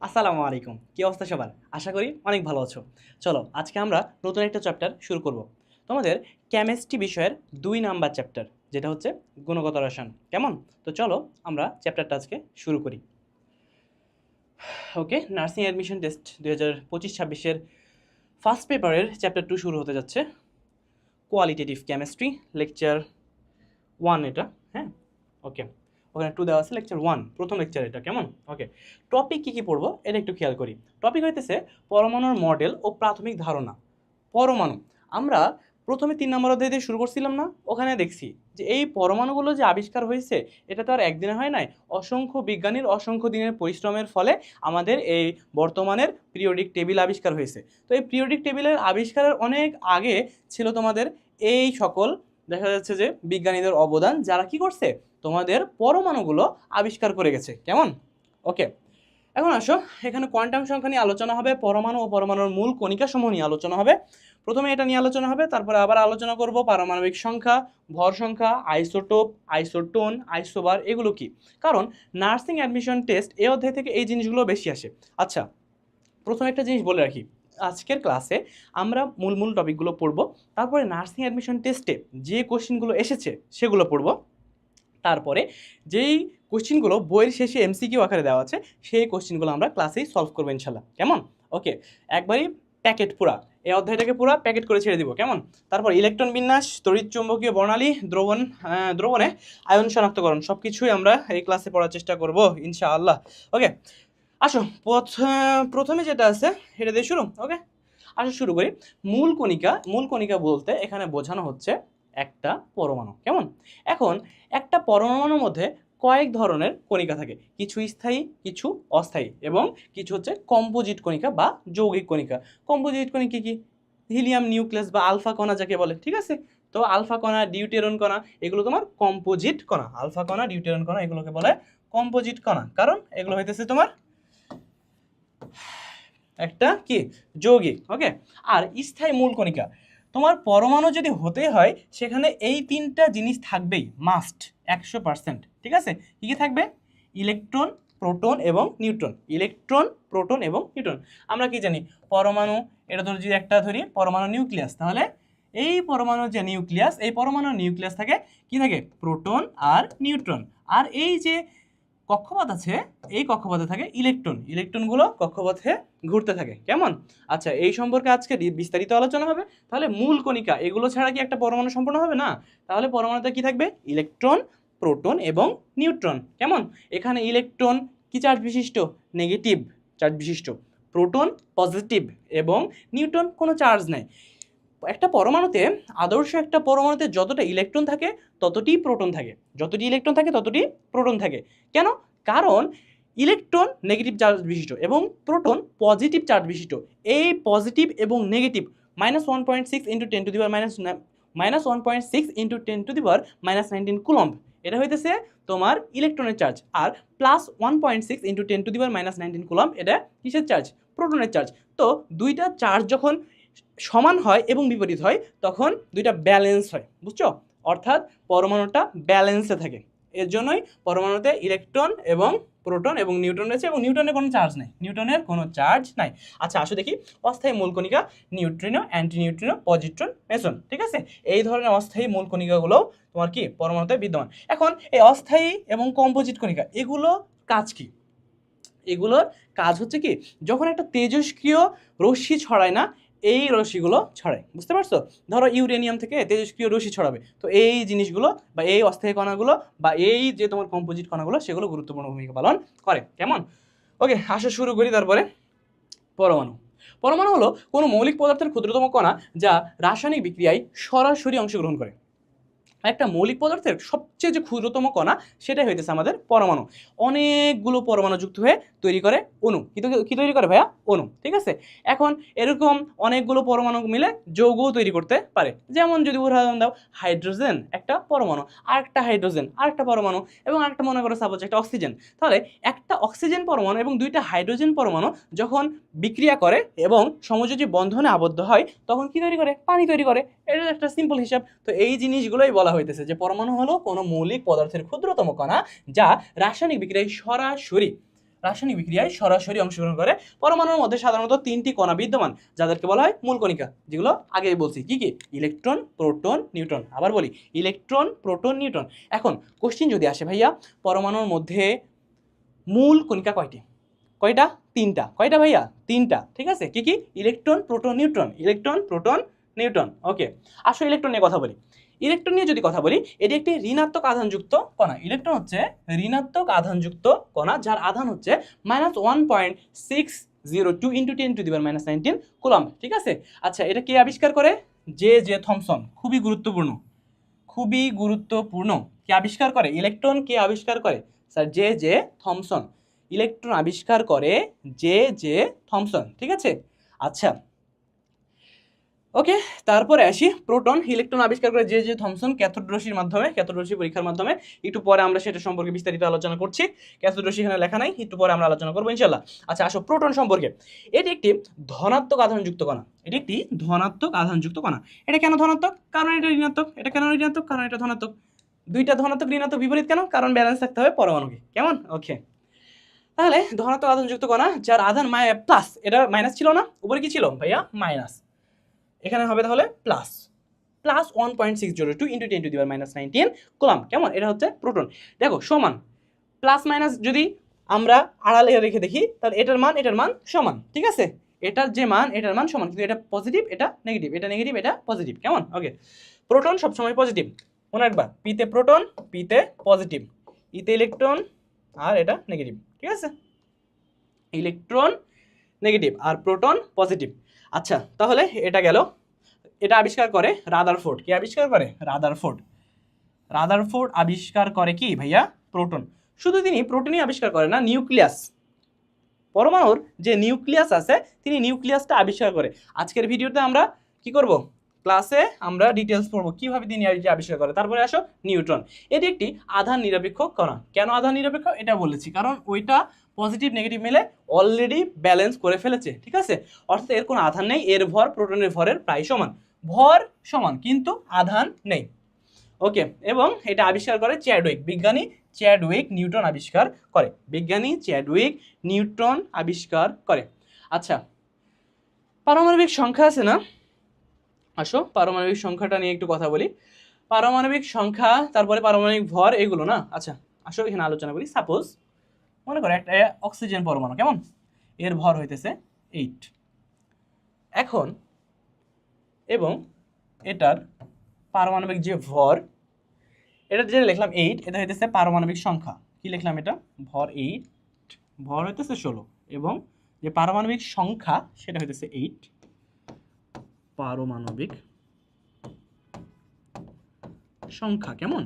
আসসালামু আলাইকুম, কি অবস্থা সবার? আশা করি অনেক ভালো আছো। চলো আজকে আমরা নতুন একটা চ্যাপ্টার শুরু করব। তোমাদের কেমিস্ট্রি বিষয়ের ২ নাম্বার চ্যাপ্টার, যেটা হচ্ছে গুণগত রসায়ন। কেমন? তো চলো আমরা চ্যাপ্টারটা আজকে শুরু করি। ওকে, নার্সিং অ্যাডমিশন টেস্ট ২০২৫-২৬-এর ফার্স্ট পেপারের চ্যাপ্টার 2 শুরু হতে যাচ্ছে। কোয়ালিটেটিভ কেমিস্ট্রি লেকচার 1 এটা। হ্যাঁ, ওকে, ওখানে 2 দেওয়া আছে, লেকচার 1 প্রথম লেকচার এটা। কেমন? ওকে, টপিক কী কী পড়বো এটা একটু খেয়াল করি। টপিক হইতেছে পরমাণুর মডেল ও প্রাথমিক ধারণা। পরমাণু আমরা প্রথমে 3 নম্বর অধ্যায় দিয়ে শুরু করছিলাম না? ওখানে দেখছি যে এই পরমাণুগুলো যে আবিষ্কার হয়েছে এটা তো আর একদিনে হয় নাই, অসংখ্য বিজ্ঞানীর অসংখ্য দিনের পরিশ্রমের ফলে আমাদের এই বর্তমানের পিরিয়ডিক টেবিল আবিষ্কার হয়েছে। তো এই পিরিয়ডিক টেবিলের আবিষ্কারের অনেক আগে ছিল তোমাদের এই সকল, দেখা যাচ্ছে যে বিজ্ঞানীদের অবদান, যারা কি করছে তোমাদের পরমাণুগুলো আবিষ্কার করে গেছে। কেমন? ওকে, এখন আসো, এখানে কোয়ান্টাম সংখ্যা নিয়ে আলোচনা হবে, পরমাণু ও পরমাণুর মূল কণিকা সমূহ নিয়ে আলোচনা হবে। প্রথমে এটা নিয়ে আলোচনা হবে, তারপরে আবার আলোচনা করব পারমাণবিক সংখ্যা, ভর সংখ্যা, আইসোটোপ, আইসোটোন, আইসোবার, এগুলো কি। কারণ নার্সিং অ্যাডমিশন টেস্ট এই অধ্যায় থেকে এই জিনিসগুলো বেশি আসে। আচ্ছা, প্রথমে একটা জিনিস বলে রাখি, আজকের ক্লাসে আমরা মূল মূল টপিকগুলো পড়ব, তারপরে নার্সিং অ্যাডমিশন টেস্টে যে কোশ্চেনগুলো এসেছে সেগুলো পড়ব, তারপরে যেই কোশ্চেনগুলো বইয়ের শেষে এমসিকিউ আকারে দেওয়া আছে সেই কোশ্চেনগুলো আমরা ক্লাসেই সলভ করবো ইনশাল্লাহ। কেমন? ওকে, একবারই প্যাকেট পুরা, এই অধ্যায়টাকে পুরা প্যাকেট করে ছেড়ে দিব। কেমন? তারপর ইলেকট্রন বিন্যাস, তড়িৎ চুম্বকীয় বর্ণালী, দ্রবণে আয়ন শনাক্তকরণ, সব কিছুই আমরা এই ক্লাসে পড়ার চেষ্টা করব ইনশাআল্লাহ। ওকে, আসো প্রথমে যেটা আছে সেটা দিয়ে শুরু। ওকে, আসো শুরু করি। মূল কণিকা, মূল কণিকা বলতে এখানে বোঝানো হচ্ছে একটা পরমাণু। কেমন? এখন একটা পরমাণুর মধ্যে কয়েক ধরনের কণিকা থাকে, কিছু স্থায়ী, কিছু অস্থায়ী, এবং কিছু হচ্ছে কম্পোজিট কণিকা বা যৌগিক কণিকা। কম্পোজিট কণিকা কি? হিলিয়াম নিউক্লিয়াস বা আলফা কণা যাকে বলে। ঠিক আছে, তো আলফা কণা, ডিউটেরন কণা, এগুলো তোমার কম্পোজিট কণা। আলফা কণা, ডিউটেরন কণা, এগুলোকে বলে কম্পোজিট কণা, কারণ এগুলো হইতেছে তোমার একটা কি, যৌগিক। ওকে, আর স্থায়ী মূল কণিকা, তোমার পরমাণু যদি হতে হয় সেখানে এই 3টা জিনিস থাকবেই, মাস্ট, 100%। ঠিক আছে, কি কি থাকবে? ইলেকট্রন, প্রোটন এবং নিউট্রন। ইলেকট্রন, প্রোটন এবং নিউট্রন। আমরা কি জানি পরমাণু, এটা ধরো যদি একটা ধরি পরমাণু নিউক্লিয়াস, তাহলে এই পরমাণুর যে নিউক্লিয়াস, এই পরমাণুর নিউক্লিয়াস থাকে কি, থাকে প্রোটন আর নিউট্রন। আর এই যে কক্ষপথ আছে, এই কক্ষপথে থাকে ইলেকট্রন, ইলেকট্রনগুলো কক্ষপথে ঘুরতে থাকে। কেমন? আচ্ছা, এই সম্পর্কে আজকে বিস্তারিত আলোচনা হবে। তাহলে মূল কণিকা, এগুলো ছাড়া কি একটা পরমাণু সম্পূর্ণ হবে না? তাহলে পরমাণুতে কি থাকবে? ইলেকট্রন, প্রোটন এবং নিউট্রন। কেমন? এখানে ইলেকট্রন কি চার্জ বিশিষ্ট? নেগেটিভ চার্জ বিশিষ্ট। প্রোটন পজিটিভ এবং নিউট্রন কোনো চার্জ নাই। একটা পরমাণুতে, আদর্শ একটা পরমাণুতে যতটা ইলেকট্রন থাকে ততটি প্রোটন থাকে, যতটি ইলেকট্রন থাকে ততটি প্রোটন থাকে। কেন? কারণ ইলেকট্রন নেগেটিভ চার্জ বিশিষ্ট এবং প্রোটন পজিটিভ চার্জ বিশিষ্ট। এই পজিটিভ এবং নেগেটিভ -1.6 ইন্টু 10⁻⁻1.6 ইন্টু 10⁻⁻19 কুলম্ব, এটা হইতেছে তোমার ইলেকট্রনের চার্জ। আর +1.6 ইন্টু 10⁻⁻19 কুলম্ব, এটা কিসের চার্জ? প্রোটনের চার্জ। তো দুইটা চার্জ যখন সমান হয় এবং বিপরীত হয় তখন দুইটা ব্যালেন্স হয়, বুঝছো? অর্থাৎ পরমাণুটা ব্যালেন্সে থাকে। এর জন্যই পরমাণুতে ইলেকট্রন এবং প্রোটন এবং নিউট্রন রয়েছে, এবং নিউট্রনের কোনো চার্জ নাই, নিউট্রনের কোনো চার্জ নাই। আচ্ছা, আসো দেখি অস্থায়ী মূল কণিকা, neutrino, anti neutrino, positron, meson. ঠিক আছে, এই ধরনের অস্থায়ী মূল কণিকাগুলো তোমার কি পরমাণুতে বিদ্যমান। এখন এই অস্থায়ী এবং কম্পোজিট কণিকা, এগুলো কাজ কি? এগুলোর কাজ হচ্ছে কি, যখন একটা তেজস্ক্রিয় রশ্মি ছড়ায় না, এই রশ্মিগুলো ছড়ায়, বুঝতে পারছো? ধরো ইউরেনিয়াম থেকে তেজস্ক্রিয় রশ্মি ছড়াবে, তো এই জিনিসগুলো বা এই অস্থায়ী কণাগুলো বা এই যে তোমার কম্পোজিট কণাগুলো, সেগুলো গুরুত্বপূর্ণ ভূমিকা পালন করে। কেমন? ওকে, আসা শুরু করি। তারপরে পরমাণু। পরমাণু হলো কোনো মৌলিক পদার্থের ক্ষুদ্রতম কণা যা রাসায়নিক বিক্রিয়ায় সরাসরি অংশগ্রহণ করে। একটা মৌলিক পদার্থের সবচেয়ে যে ক্ষুদ্রতম কণা, সেটাই হইতেছে আমাদের পরমাণু। অনেকগুলো পরমাণু যুক্ত হয়ে তৈরি করে অণু। কি তৈরি করে ভাইয়া? অণু। ঠিক আছে, এখন এরকম অনেকগুলো পরমাণু মিলে যৌগও তৈরি করতে পারে। যেমন যদি উদাহরণ দাও, হাইড্রোজেন একটা পরমাণু, আরেকটা হাইড্রোজেন আরেকটা পরমাণু, এবং আরেকটা মনে করো সাপোজ একটা অক্সিজেন। তাহলে একটা অক্সিজেন পরমাণু এবং দুইটা হাইড্রোজেন পরমাণু যখন বিক্রিয়া করে এবং সমযোজী বন্ধনে আবদ্ধ হয়, তখন কি তৈরি করে? পানি তৈরি করে। এটা একটা সিম্পল হিসাব। তো এই জিনিসগুলোই বলা হইতেছে যে পরমাণু হলো কোনো মৌলিক পদার্থের ক্ষুদ্রতম কণা যা রাসায়নিক বিক্রিয়ায় সরাসরি রাসায়নিক বিক্রিয়ায় সরাসরি অংশগ্রহণ করে। পরমাণুর মধ্যে সাধারণত 3টি কণা বিদ্যমান, যাদেরকে বলা হয় মূল কণিকা, যেগুলো আগেই বলছি। কি কি? Electron, proton, neutron. আবার বলি, ইলেকট্রন, প্রোটন, নিউট্রন। এখন কোশ্চিন যদি আসে, ভাইয়া পরমাণুর মধ্যে মূল কণিকা কয়টি? কয়টা? 3টা। কয়টা ভাইয়া? 3টা। ঠিক আছে, কি কি? Electron, proton, neutron. Electron, proton, neutron. Okay, আসলে ইলেকট্রন নিয়ে কথা বলি। ইলেকট্রন নিয়ে যদি কথা বলি, এটি একটি ঋণাত্মক আধানযুক্ত কণা। ইলেকট্রন হচ্ছে ঋণাত্মক আধানযুক্ত কণা, যার আধান হচ্ছে -1.602 × 10⁻⁻19 কুলম্ব। ঠিক আছে, আচ্ছা, এটা কে আবিষ্কার করে? J Thomson. খুবই গুরুত্বপূর্ণ, খুবই গুরুত্বপূর্ণ। কে আবিষ্কার করে? ইলেকট্রন কে আবিষ্কার করে? Sir J Thomson. ইলেকট্রন আবিষ্কার করে জে থমসন। ঠিক আছে, আচ্ছা, ওকে। তারপরে আসি প্রোটন। ইলেকট্রন আবিষ্কার করে জে থমসন ক্যাথোড রশ্মির মাধ্যমে, ক্যাথোড রশ্মি পরীক্ষার মাধ্যমে। একটু পরে আমরা সেটা সম্পর্কে বিস্তারিত আলোচনা করছি। ক্যাথোড রশ্মি এখানে লেখা নাই, একটু পরে আমরা আলোচনা করবো ইনশাল্লাহ। আচ্ছা, আসো প্রোটন সম্পর্কে। এটি একটি ধনাত্মক আধানযুক্ত কণা। এটি একটি ধনাত্মক আধানযুক্ত কণা। এটা কেন ধনাত্মক? কারণ এটা ঋণাত্মক। এটা কেন ঋণাত্মক? কারণ এটা ধনাত্মক। দুইটা ধনাত্মক ঋণাত্মক বিপরীত কেন? কারণ ব্যালেন্স থাকতে হবে পরমাণুকে। কেমন? ওকে, তাহলে ধনাত্মক আধানযুক্ত কণা যার আধান প্লাস, এটা মাইনাস ছিল না, উপরে কি ছিল ভাইয়া? মাইনাস। এখানে হবে তাহলে প্লাস 1.602 × 10⁻⁻19 কুলম্ব। কেমন? এটা হচ্ছে প্রোটন। দেখো, সমান প্লাস মাইনাস যদি আমরা আড়ালে রেখে দেখি, তাহলে এটার মান সমান। ঠিক আছে, এটার যে মান, এটার মান সমান, কিন্তু এটা পজিটিভ, এটা নেগেটিভ, এটা নেগেটিভ, এটা পজিটিভ। কেমন? ওকে, প্রোটন সবসময় পজিটিভ। মনে রাখবা, পিতে প্রোটন, পিতে পজিটিভ, ইতে ইলেকট্রন, আর এটা নেগেটিভ। ঠিক আছে, ইলেকট্রন নেগেটিভ আর প্রোটন পজিটিভ। আচ্ছা, তাহলে এটা গেল। এটা আবিষ্কার করে রাদারফোর্ড। কে আবিষ্কার করে? রাদারফোর্ড। রাদারফোর্ড আবিষ্কার করে কি ভাইয়া? প্রোটন। শুধু তিনি প্রোটনই আবিষ্কার করে না, নিউক্লিয়াস, পরমাণুর যে নিউক্লিয়াস আছে, তিনি নিউক্লিয়াসটা আবিষ্কার করে। আজকের ভিডিওতে আমরা কি করব? ক্লাসে আমরা ডিটেলস পড়বো কিভাবে তিনি আবিষ্কার করে। তারপরে আসো নিউট্রন। এটি একটি আধান নিরপেক্ষ কণা। কেন আধান নিরপেক্ষ? এটা বলেছি, কারণ ওইটা পজিটিভ নেগেটিভ মিলে অলরেডি ব্যালেন্স করে ফেলেছে। ঠিক আছে, অর্থাৎ এর কোনো আধান নেই। এর ভর প্রোটনের ভরের প্রায় সমান, ভর সমান কিন্তু আধান নেই। ওকে, এবং এটা আবিষ্কার করে চ্যাডউইক, বিজ্ঞানী চ্যাডউইক নিউটন আবিষ্কার করে। বিজ্ঞানী চ্যাডউইক নিউটন আবিষ্কার করে। আচ্ছা, পারমাণবিক সংখ্যা আছে না? আসো পারমাণবিক সংখ্যাটা নিয়ে একটু কথা বলি। পারমাণবিক সংখ্যা, তারপরে পারমাণবিক ভর, এগুলো না। আচ্ছা, আসো এখানে আলোচনা করি। সাপোজ মনে করো একটা অক্সিজেন পরমাণু, কেমন? এর ভর হইতেছে 8 এখন, এবং এটার পারমাণবিক যে ভর, এটা যেটা লিখলাম 8, এটা হইতেছে পারমাণবিক সংখ্যা। কি লিখলাম? এটা ভর 8, ভর হইতেছে 16, এবং যে পারমাণবিক সংখ্যা সেটা হইতেছে 8, পারমাণবিক সংখ্যা। কেমন?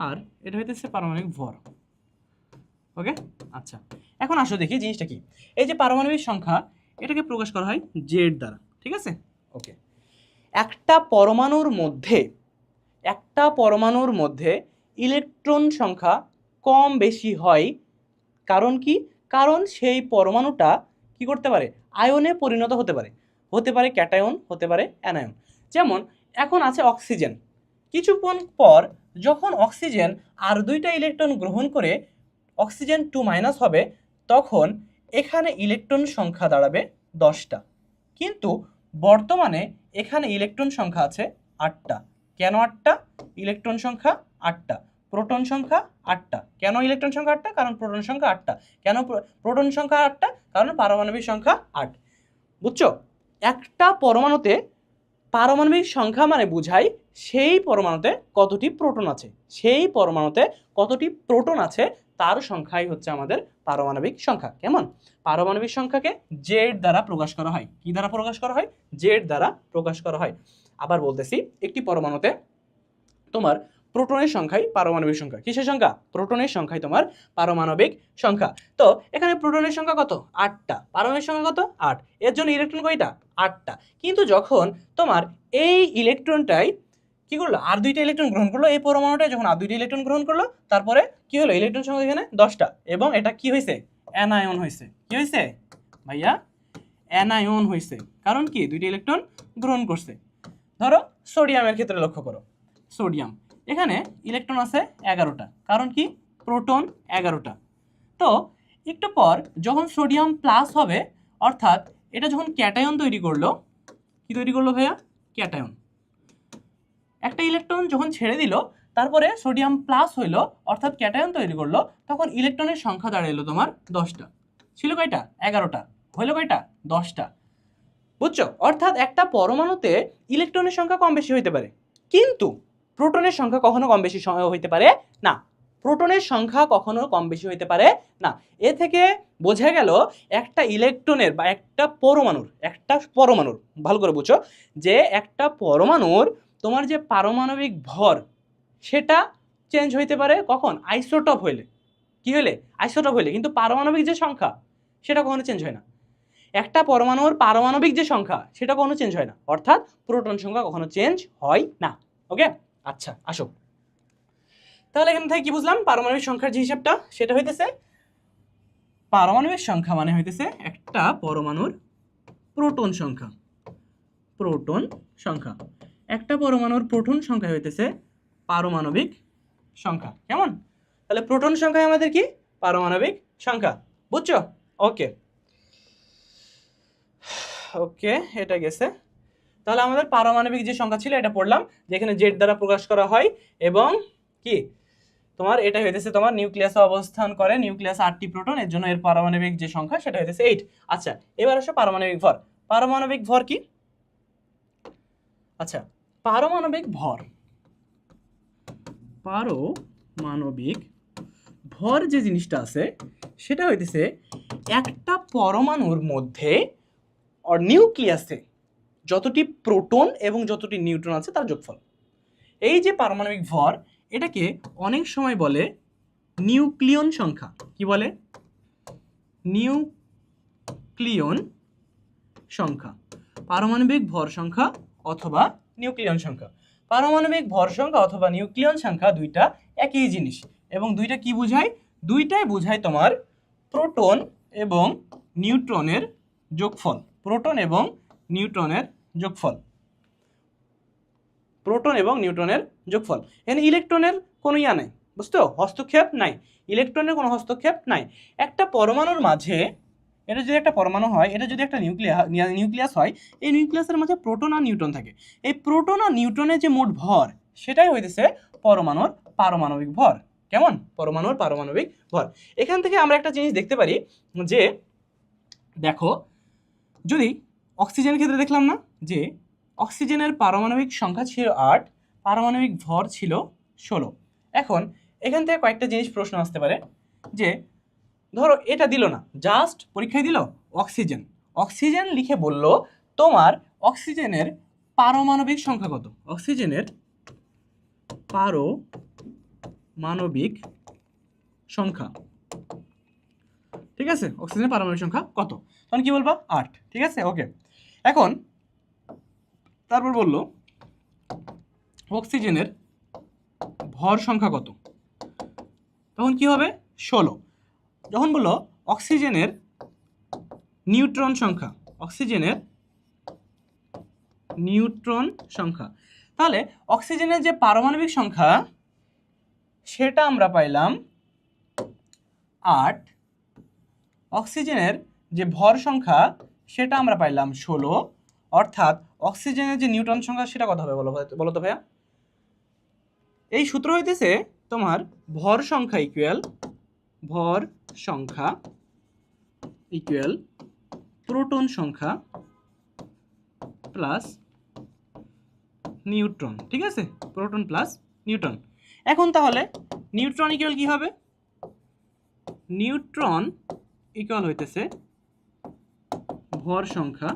আর এটা হইতেছে পারমাণবিক ভর। ওকে, আচ্ছা, এখন আসো দেখি জিনিসটা কি। এই যে পারমাণবিক সংখ্যা, এটাকে প্রকাশ করা হয় জেড দ্বারা। ঠিক আছে, ওকে। একটা পরমাণুর মধ্যে ইলেকট্রন সংখ্যা কম বেশি হয় কারণ কি? কারণ সেই পরমাণুটা কি করতে পারে? আয়নে পরিণত হতে পারে। হতে পারে ক্যাটায়ন, হতে পারে অ্যানায়ন। যেমন এখন আছে অক্সিজেন, কিছুক্ষণ পর যখন অক্সিজেন আর 2টা ইলেকট্রন গ্রহণ করে অক্সিজেন 2- হবে, তখন এখানে ইলেকট্রন সংখ্যা দাঁড়াবে 10টা। কিন্তু বর্তমানে এখানে ইলেকট্রন সংখ্যা আছে 8টা। কেন 8টা? ইলেকট্রন সংখ্যা 8টা, প্রোটন সংখ্যা 8টা। কেন ইলেকট্রন সংখ্যা 8টা? কারণ প্রোটন সংখ্যা 8টা। কেন প্রোটন সংখ্যা 8টা? কারণ পারমাণবিক সংখ্যা 8। বুঝছো? একটা পরমাণুতে পারমাণবিক সংখ্যা মানে বুঝাই সেই পরমাণুতে কতটি প্রোটন আছে, সেই পরমাণুতে কতটি প্রোটন আছে তার সংখ্যাই হচ্ছে আমাদের পারমাণবিক সংখ্যা। কেমন? পারমাণবিক সংখ্যাকে জেড দ্বারা প্রকাশ করা হয়। কি দ্বারা প্রকাশ করা হয়? জেড দ্বারা প্রকাশ করা হয়। আবার বলতেছি, একটি পরমাণুতে তোমার প্রোটনের সংখ্যাই পারমাণবিক সংখ্যা। কিসের সংখ্যা? প্রোটনের সংখ্যাই তোমার পারমাণবিক সংখ্যা। তো এখানে প্রোটনের সংখ্যা কত? 8টা। পারমাণবিক সংখ্যা কত? 8। এর জন্য ইলেকট্রন কয়টা? 8টা। কিন্তু যখন তোমার এই ইলেকট্রনটাই কি করলো? আর 2টা ইলেকট্রন গ্রহণ করলো, এই পরমাণুটাই যখন আর 2টা ইলেকট্রন গ্রহণ করলো, তারপরে কি হলো? ইলেকট্রন সংখ্যা এখানে 10টা, এবং এটা কি হয়েছে? অ্যানায়ন হয়েছে। কি হয়েছে ভাইয়া? অ্যানায়ন হয়েছে। কারণ কি? 2টা ইলেকট্রন গ্রহণ করছে। ধরো সোডিয়ামের ক্ষেত্রে লক্ষ্য করো, সোডিয়াম এখানে ইলেকট্রন আছে 11টা, কারণ কি প্রোটন 11টা। তো একটু পর যখন সোডিয়াম প্লাস হবে, অর্থাৎ এটা যখন ক্যাটায়ন তৈরি করলো, কি তৈরি করলো ভাইয়া? ক্যাটায়ন। একটা ইলেকট্রন যখন ছেড়ে দিল, তারপরে সোডিয়াম প্লাস হইলো, অর্থাৎ ক্যাটায়ন তৈরি করলো, তখন ইলেকট্রনের সংখ্যা দাঁড়াইলো তোমার 10টা। ছিল কয়টা? 11টা। হইলো কয়টা? 10টা। বুঝছো? অর্থাৎ একটা পরমাণুতে ইলেকট্রনের সংখ্যা কম বেশি হইতে পারে, কিন্তু প্রোটনের সংখ্যা কখনো কম বেশি হইতে পারে না। প্রোটনের সংখ্যা কখনো কম বেশি হইতে পারে না। এ থেকে বোঝা গেল একটা ইলেকট্রনের বা একটা পরমাণুর ভালো করে বুঝো, যে একটা পরমাণুর তোমার যে পারমাণবিক ভর সেটা চেঞ্জ হইতে পারে কখন? আইসোটপ হইলে। কি হইলে? আইসোটপ হইলে। কিন্তু পারমাণবিক যে সংখ্যা সেটা কখনো চেঞ্জ হয় না। একটা পরমাণুর পারমাণবিক যে সংখ্যা সেটা কখনো চেঞ্জ হয় না, অর্থাৎ প্রোটন সংখ্যা কখনো চেঞ্জ হয় না। ওকে, আচ্ছা আসো তাহলে এখান থেকে কি বুঝলাম? পারমাণবিক সংখ্যার যে হিসাবটা সেটা হইতেছে, পারমাণবিক সংখ্যা মানে হইতেছে একটা পরমাণুর প্রোটন সংখ্যা। প্রোটন সংখ্যা, একটা পরমাণুর প্রোটন সংখ্যা হইতেছে পারমাণবিক সংখ্যা। কেমন? তাহলে প্রোটন সংখ্যা আমাদের কি? পারমাণবিক সংখ্যা। বুঝছো? ওকে ওকে, এটা গেছে। তাহলে আমাদের পারমাণবিক যে সংখ্যা ছিল এটা পড়লাম, যেখানে জেড দ্বারা প্রকাশ করা হয়, এবং কি তোমার এটা হইতেছে তোমার নিউক্লিয়াসে অবস্থান করে, নিউক্লিয়াস 8টি প্রোটন, এর জন্য এর পারমাণবিক যে সংখ্যা সেটা হইতেছে 8। আচ্ছা, এবার আসো পারমাণবিক ভর। পারমাণবিক ভর কি? আচ্ছা, পারমাণবিক ভর, পারমাণবিক ভর যে জিনিসটা আছে সেটা হইতেছে একটা পরমাণুর মধ্যে নিউক্লিয়াসে যতটি প্রোটন এবং যতটি নিউট্রন আছে তার যোগফল। এই যে পারমাণবিক ভর, এটাকে অনেক সময় বলে নিউক্লিয়ন সংখ্যা। কি বলে? নিউক্লিয়ন সংখ্যা। পারমাণবিক ভর সংখ্যা অথবা নিউক্লিয়ন সংখ্যা। পারমাণবিক ভর সংখ্যা অথবা নিউক্লিয়ন সংখ্যা দুইটা একই জিনিস, এবং দুইটা কি বোঝায়? দুইটাই বোঝায় তোমার প্রোটন এবং নিউট্রনের যোগফল। প্রোটন এবং নিউট্রনের যোগফল। প্রোটন এবং নিউট্রনের যোগফল। এখানে ইলেকট্রনের কোনো ইয়া নাই, বুঝতো? হস্তক্ষেপ নাই, ইলেকট্রনের কোনো হস্তক্ষেপ নাই। একটা পরমাণুর মাঝে, এটা যদি একটা পরমাণু হয়, এটা যদি একটা নিউক্লিয়াস হয়, এই নিউক্লিয়াসের মাঝে প্রোটন আর নিউট্রন থাকে। এই প্রোটন আর নিউট্রনের যে মোট ভর সেটাই হইতেছে পরমাণুর পারমাণবিক ভর। কেমন? পরমাণুর পারমাণবিক ভর। এখান থেকে আমরা একটা জিনিস দেখতে পারি, যে দেখো, যদি অক্সিজেনের ক্ষেত্রে দেখলাম না যে অক্সিজেনের পারমাণবিক সংখ্যা ছিল 8, পারমাণবিক ভর ছিল 16। এখন এখান থেকে কয়েকটা জিনিস প্রশ্ন আসতে পারে, যে ধরো এটা দিল না, জাস্ট পরীক্ষায় দিল অক্সিজেন, অক্সিজেন লিখে বলল তোমার অক্সিজেনের পারমাণবিক সংখ্যা কত? অক্সিজেনের পারমাণবিক সংখ্যা, ঠিক আছে? অক্সিজেনের পারমাণবিক সংখ্যা কত? তখন কি বলবা? 8। ঠিক আছে, ওকে। এখন তারপর বললো অক্সিজেনের ভর সংখ্যা কত? তখন কি হবে? 16। যখন বললো অক্সিজেনের নিউট্রন সংখ্যা, অক্সিজেনের নিউট্রন সংখ্যা, তাহলে অক্সিজেনের যে পারমাণবিক সংখ্যা সেটা আমরা পাইলাম 8, অক্সিজেনের যে ভর সংখ্যা সেটা আমরা পাইলাম 16, অর্থাৎ অক্সিজেনের যে নিউট্রন সংখ্যা সেটা কত হবে বলো তো ভাইয়া? এই সূত্র হইতেছে তোমার ভর সংখ্যা ইকুয়াল প্রোটন সংখ্যা প্লাস নিউট্রন। ঠিক আছে, প্রোটন প্লাস নিউট্রন। এখন তাহলে নিউট্রন ইকুয়াল কি হবে? নিউট্রন ইকুয়াল হইতেছে ভর সংখ্যা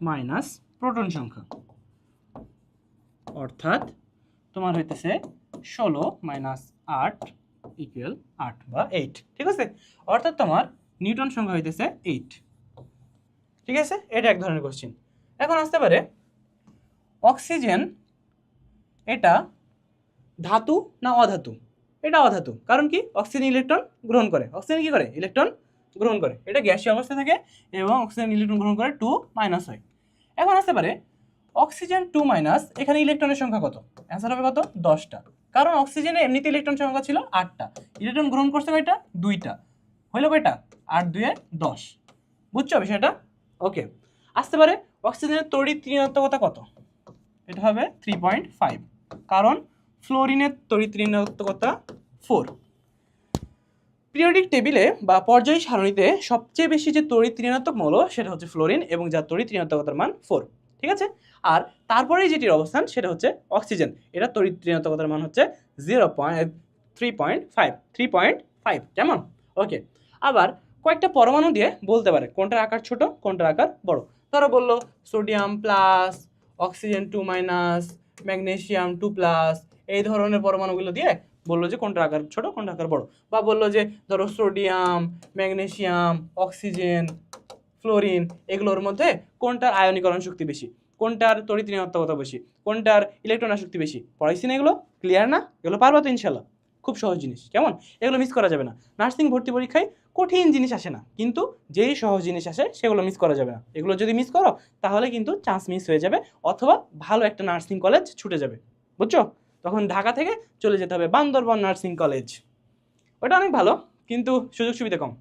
মাইনাস প্রোটন সংখ্যা, অর্থাৎ তোমার হইতেছে 16 মাইনাস 8 ইকুয়াল 8 বা 8। ঠিক আছে, অর্থাৎ তোমার নিউটন সংখ্যা হইতেছে 8। ঠিক আছে, এটা এক ধরনের কোশ্চেন। এখন আসতে পারে অক্সিজেন এটা ধাতু না অধাতু? এটা অধাতু, কারণ কি? অক্সিজেন ইলেকট্রন গ্রহণ করে। অক্সিজেন কি করে? ইলেকট্রন গ্রহণ করে। এটা গ্যাসীয় অবস্থায় থাকে এবং অক্সিজেন ইলেকট্রন গ্রহণ করে 2 মাইনাস হয়। এখন আসতে পারে অক্সিজেন 2 মাইনাস, এখানে ইলেকট্রনের সংখ্যা কত? অ্যান্সার হবে কত? 10টা। কারণ অক্সিজেনে এমনিতে ইলেকট্রন সংখ্যা ছিল 8টা, ইলেকট্রন গ্রহণ করছে কয়টা? 2টা। হইলো কয়টা? 8 2 10। বুঝছো বিষয়টা? ওকে, আসতে পারে অক্সিজেনের তড়িৎ ঋণাত্মকতা কত? এটা হবে 3.5, কারণ ফ্লোরিনের তড়িৎ ঋণাত্মকতা 4। পিরিয়ডিক টেবিলে বা পর্যায় সারণীতে সবচেয়ে বেশি যে তড়িৎ ঋণাত্মক মৌল সেটা হচ্ছে ফ্লোরিন, এবং যার তড়িৎ ঋণাত্মকতার মান 4। ঠিক আছে, আর তারপরেই যেটির অবস্থান সেটা হচ্ছে অক্সিজেন, এটা তড়িৎ ঋণাত্মকতার মান হচ্ছে 3.5। কেমন? ওকে, আবার কয়েকটা পরমাণু দিয়ে বলতে পারে কোনটার আকার ছোট কোনটার আকার বড়। ধরো বললো sodium plus, oxygen 2 minus, magnesium 2 plus, এই ধরনের পরমাণুগুলো দিয়ে বললো যে কোনটার আকার ছোট কোনটার আকার বড়। বা বললো যে ধরো সোডিয়াম, ম্যাগনেসিয়াম, অক্সিজেন, ফ্লোরিন, এগুলোর মধ্যে কোনটার আয়নীকরণ শক্তি বেশি, কোনটার তড়িৎ ঋণাত্মকতা বেশি, কোনটার ইলেকট্রন আসক্তি বেশি। পড়াইছি না এগুলো? ক্লিয়ার না? এগুলো পারবা তো ইনশাল্লাহ? খুব সহজ জিনিস, কেমন? এগুলো মিস করা যাবে না। নার্সিং ভর্তি পরীক্ষায় কঠিন জিনিস আসে না, কিন্তু যেই সহজ জিনিস আসে সেগুলো মিস করা যাবে না। এগুলো যদি মিস করো তাহলে কিন্তু চান্স মিস হয়ে যাবে, অথবা ভালো একটা নার্সিং কলেজ ছুটে যাবে। বুঝছো? তখন ঢাকা থেকে চলে যেতে হবে বান্দরবান নার্সিং কলেজ। ওটা অনেক ভালো, কিন্তু সুযোগ সুবিধা কম।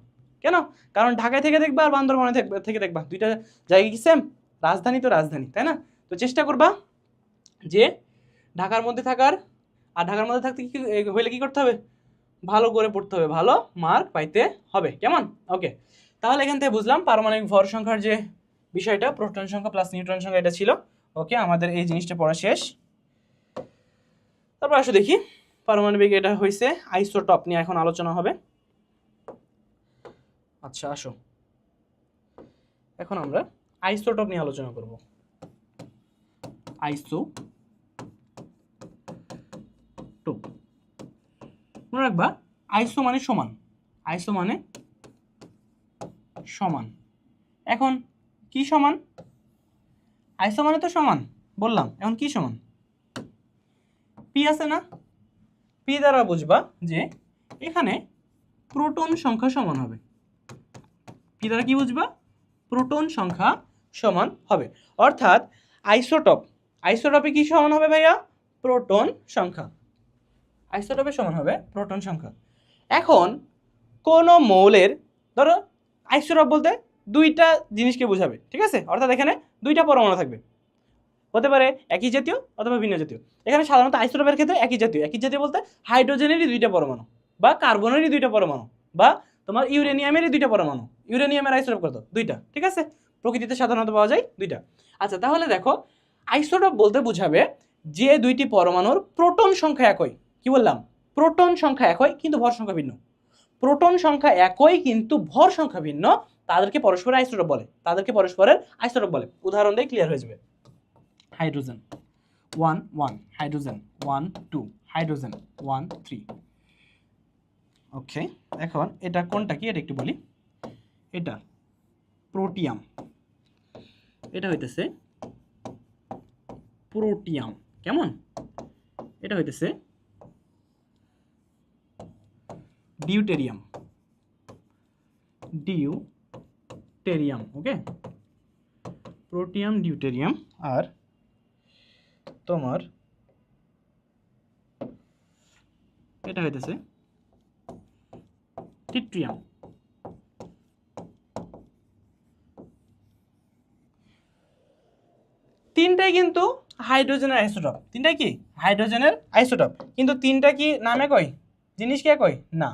কেন? কারণ ঢাকায় থেকে দেখবা আর বান্দরবানে থেকে দেখবা, দুইটা জায়গা কি সেম? রাজধানী তো রাজধানী, তাই না? তো চেষ্টা করবা যে ঢাকার মধ্যে থাকার, আর ঢাকার মধ্যে থাকতে কি হইলে কি করতে হবে? ভালো করে পড়তে হবে, ভালো মার্ক পাইতে হবে। কেমন? ওকে, তাহলে এখান থেকে বুঝলাম পারমাণবিক ভর সংখ্যার যে বিষয়টা, প্রোটন সংখ্যা প্লাস নিউট্রন সংখ্যা, এটা ছিল। ওকে, আমাদের এই জিনিসটা পড়া শেষ। তারপর আসো দেখি পারমাণবিক, এটা হয়েছে আইসোটপ নিয়ে এখন আলোচনা হবে। আচ্ছা আসো, এখন আমরা আইসোটপ নিয়ে আলোচনা করব। আইসোটোপ মনে রাখবা, আইসো মানে সমান, আইসো মানে সমান। এখন কি সমান? আইসো মানে তো সমান বললাম, এখন কি সমান? পি আছে না? পি দ্বারা বুঝবা যে এখানে প্রোটন সংখ্যা সমান হবে। পি দ্বারা কি বুঝবা? প্রোটন সংখ্যা সমান হবে। অর্থাৎ আইসোটপ, আইসোটপে কি সমান হবে ভাইয়া? প্রোটন সংখ্যা। আইসোটপে সমান হবে প্রোটন সংখ্যা। এখন কোন মৌলের, ধরো আইসোটপ বলতে দুইটা জিনিসকে বোঝাবে, ঠিক আছে? অর্থাৎ এখানে দুইটা পরমাণু থাকবে, হতে পারে একই জাতীয় অথবা ভিন্ন জাতীয়। এখানে সাধারণত আইসোটপের ক্ষেত্রে একই জাতীয়। একই জাতীয় বলতে হাইড্রোজেনেরই দুইটা পরমাণু, বা কার্বনেরই দুইটা পরমাণু, বা তোমার ইউরেনিয়ামেরই দুইটা পরমাণু। ইউরেনিয়ামের আইসোটপ কত? দুইটা, ঠিক আছে? প্রকৃতিতে সাধারণত পাওয়া যায় দুইটা। আচ্ছা, তাহলে দেখো আইসোটপ বলতে বোঝাবে যে দুইটি পরমাণুর প্রোটন সংখ্যা একই। কি বললাম? প্রোটন সংখ্যা একই কিন্তু ভর সংখ্যা ভিন্ন। প্রোটন সংখ্যা একই কিন্তু ভর সংখ্যা ভিন্ন, তাদেরকে পরস্পরের আইসোটপ বলে, তাদেরকে পরস্পরের আইসোটপ বলে। উদাহরণ দিয়ে ক্লিয়ার হয়ে যাবে। Hydrogen 1 1, hydrogen 1 2, hydrogen 1 3। ওকে, এখন এটা কোনটা কি এটা একটু বলি। এটা প্রোটিয়াম, এটা হইতেছে প্রোটিয়াম। কেমন? এটা হইতেছে ডিউটেরিয়াম, ডিউটেরিয়াম। ওকে, প্রোটিয়াম, ডিউটেরিয়াম। আর তোমার এটা হইতেছে ট্রিটিয়াম। তিনটাই কিন্তু হাইড্রোজেনের আইসোটপ। তিনটাই কি? হাইড্রোজেনের আইসোটপ। কিন্তু তিনটা কি নাম একই? জিনিস কি একই? না।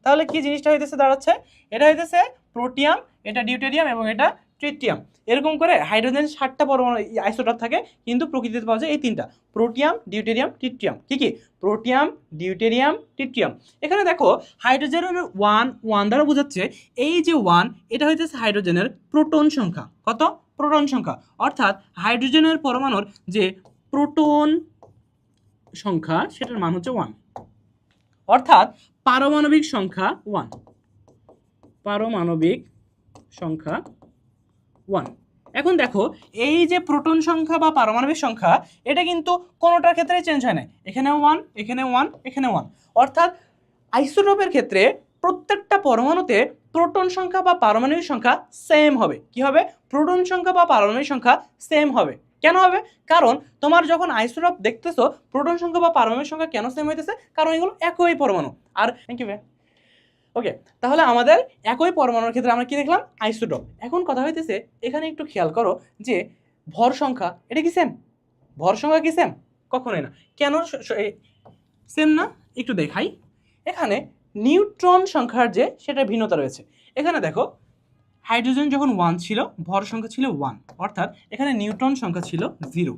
তাহলে কি জিনিসটা হইতেছে দাঁড়াচ্ছে? এটা হইতেছে প্রোটিয়াম, এটা ডিউটেরিয়াম এবং এটা ট্রিটিয়াম। এরকম করে হাইড্রোজেন 7টা পরমাণু আইসোটপ থাকে, কিন্তু প্রকৃতিতে পাওয়া যায় এই তিনটা, প্রোটিয়াম, ডিউটেরিয়াম, ট্রিটিয়াম। কি কি? Protium, deuterium, tritium. এখানে দেখো হাইড্রোজেনের 1 1 দ্বারা বোঝাচ্ছে এই যে 1, এটা হইতেছে হাইড্রোজেনের প্রোটন সংখ্যা। কত? প্রোটন সংখ্যা। অর্থাৎ হাইড্রোজেনের পরমাণুর যে প্রোটন সংখ্যা সেটার মান হচ্ছে 1। অর্থাৎ পারমাণবিক সংখ্যা 1, পারমাণবিক সংখ্যা 1। এখন দেখো এই যে প্রোটন সংখ্যা বা পারমাণবিক সংখ্যা, এটা কিন্তু কোনোটার ক্ষেত্রে চেঞ্জ হয় না। এখানেও 1, এখানে 1, এখানে 1। অর্থাৎ আইসোটোপের ক্ষেত্রে প্রত্যেকটা পরমাণুতে প্রোটন সংখ্যা বা পারমাণবিক সংখ্যা সেম হবে। কি হবে? প্রোটন সংখ্যা বা পারমাণবিক সংখ্যা সেম হবে। কেন হবে? কারণ তোমার যখন আইসোটোপ দেখতেছো প্রোটন সংখ্যা বা পারমাণবিক সংখ্যা কেন সেম হইতেছে? কারণ এগুলো একই পরমাণু। আর থ্যাংক ইউ ভাই। ওকে, তাহলে আমাদের একই পরমাণুর ক্ষেত্রে আমরা কি দেখলাম? আইসোটোপ। এখন কথা হইতেছে এখানে একটু খেয়াল করো যে ভর সংখ্যা এটা কি সেম? ভর সংখ্যা কি সেম? কখনোই না। কেন সেম না? একটু দেখাই। এখানে নিউট্রন সংখ্যার যে সেটা ভিন্নতা রয়েছে। এখানে দেখো হাইড্রোজেন যখন 1 ছিল ভর সংখ্যা ছিল 1, অর্থাৎ এখানে নিউট্রন সংখ্যা ছিল 0।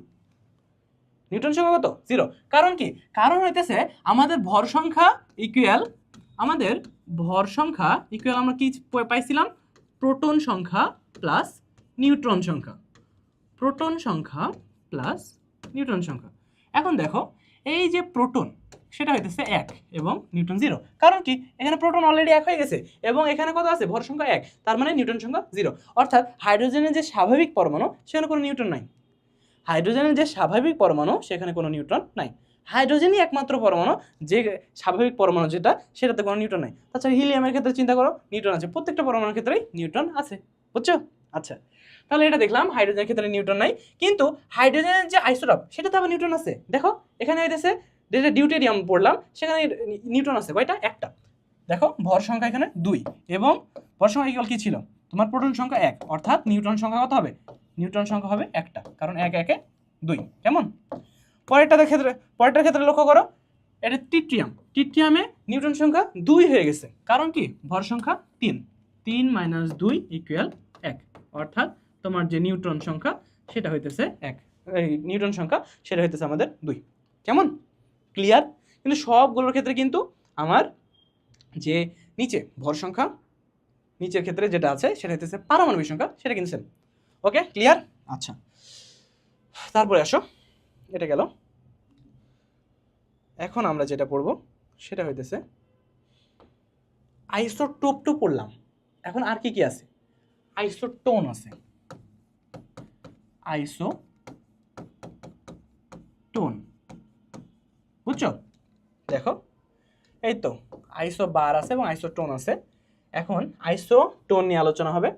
নিউট্রন সংখ্যা কত? 0। কারণ কি? কারণ হইতেছে আমাদের ভর সংখ্যা ইকুয়াল আমরা কি পাইছিলাম? প্রোটন সংখ্যা প্লাস নিউট্রন সংখ্যা, প্রোটন সংখ্যা প্লাস নিউট্রন সংখ্যা। এখন দেখো এই যে প্রোটন সেটা হইতেছে 1 এবং নিউট্রন 0। কারণ কি? এখানে প্রোটন অলরেডি 1 হয়ে গেছে এবং এখানে কত আছে? ভর সংখ্যা 1, তার মানে নিউট্রন সংখ্যা 0। অর্থাৎ হাইড্রোজেনের যে স্বাভাবিক পরমাণু সেখানে কোনো নিউট্রন নাই। হাইড্রোজেনের যে স্বাভাবিক পরমাণু সেখানে কোনো নিউট্রন নাই। হাইড্রোজেনই একমাত্র পরমাণু যে স্বাভাবিক পরমাণু যেটা সেটাতে কোনো নিউট্রন নাই। তাছাড়া হিলিয়ামের ক্ষেত্রে চিন্তা করো, নিউট্রন আছে। প্রত্যেকটা পরমাণুর ক্ষেত্রেই নিউট্রন আছে। বুঝছো? আচ্ছা, তাহলে এটা দেখলাম হাইড্রোজেনের ক্ষেত্রে নিউট্রন নাই, কিন্তু হাইড্রোজেনের যে আইসোটোপ সেটাতে আবার নিউট্রন আছে। দেখো এখানে হইতেছে যেটা ডিউটেরিয়াম পড়লাম সেখানে নিউট্রন আছে কয়টা? একটা। দেখো ভর সংখ্যা এখানে 2 এবং ভর সংখ্যা ইকুয়াল কি ছিল? তোমার প্রোটন সংখ্যা 1, অর্থাৎ নিউট্রন সংখ্যা কত হবে? নিউট্রন সংখ্যা হবে একটা, কারণ 1 1 2। কেমন? পরেরটার ক্ষেত্রে লক্ষ্য করো, এটা ট্রিটিয়ামে নিউট্রন সংখ্যা 2 হয়ে গেছে। কারণ কি? ভর সংখ্যা 3 - 2 = 1, অর্থাৎ তোমার যে নিউট্রন সংখ্যা সেটা হইতেছে 1, এই নিউট্রন সংখ্যা সেটা হইতেছে আমাদের 2। কেমন? ক্লিয়ার? কিন্তু সবগুলোর ক্ষেত্রে কিন্তু আমার যে নিচে ভর সংখ্যা নিচের ক্ষেত্রে যেটা আছে সেটা হইতেছে পারমাণবিক সংখ্যা, সেটা কিন্তু সেম। ওকে, ক্লিয়ার? আচ্ছা, তারপরে আসো, এটা গেল। এখন আমরা যেটা পড়ব সেটা হইতেছে আইসোটোপ তো পড়লাম, এখন আর কি কি আছে? আইসোটোন আছে, আইসোটোন। বুঝছো? দেখো এই তো আইসো বার আছে এবং আইসোটোন আছে। এখন আইসোটোন নিয়ে আলোচনা হবে।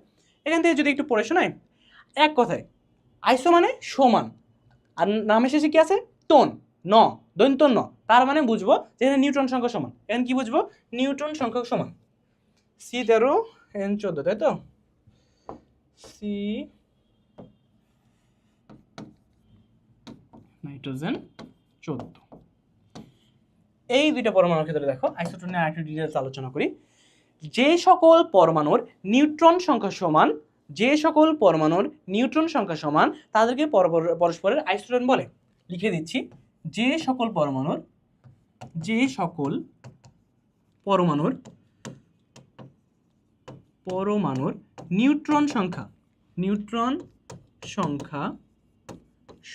এখান থেকে যদি একটু পড়ে শোনাই, এক কথায় আইসো মানে সমান, আর নামে শেষে কি আছে? টোন, দৈন্ত ন, তার মানে বুঝবো যে এখানে নিউট্রন সংখ্যা সমান। এখন কি বুঝবো? নিউট্রন সংখ্যা সমান C13 N14, তাই তো? C nitrogen 14। এই দুইটা পরমাণুর ক্ষেত্রে দেখো আইসোটোন নিয়ে আরেকটু ডিটেইলস আলোচনা করি। যে সকল পরমাণুর নিউট্রন সংখ্যা সমান তাদেরকে পরস্পরের আইসোটোন বলে। লিখে দিচ্ছি, যে সকল পরমাণুর নিউট্রন সংখ্যা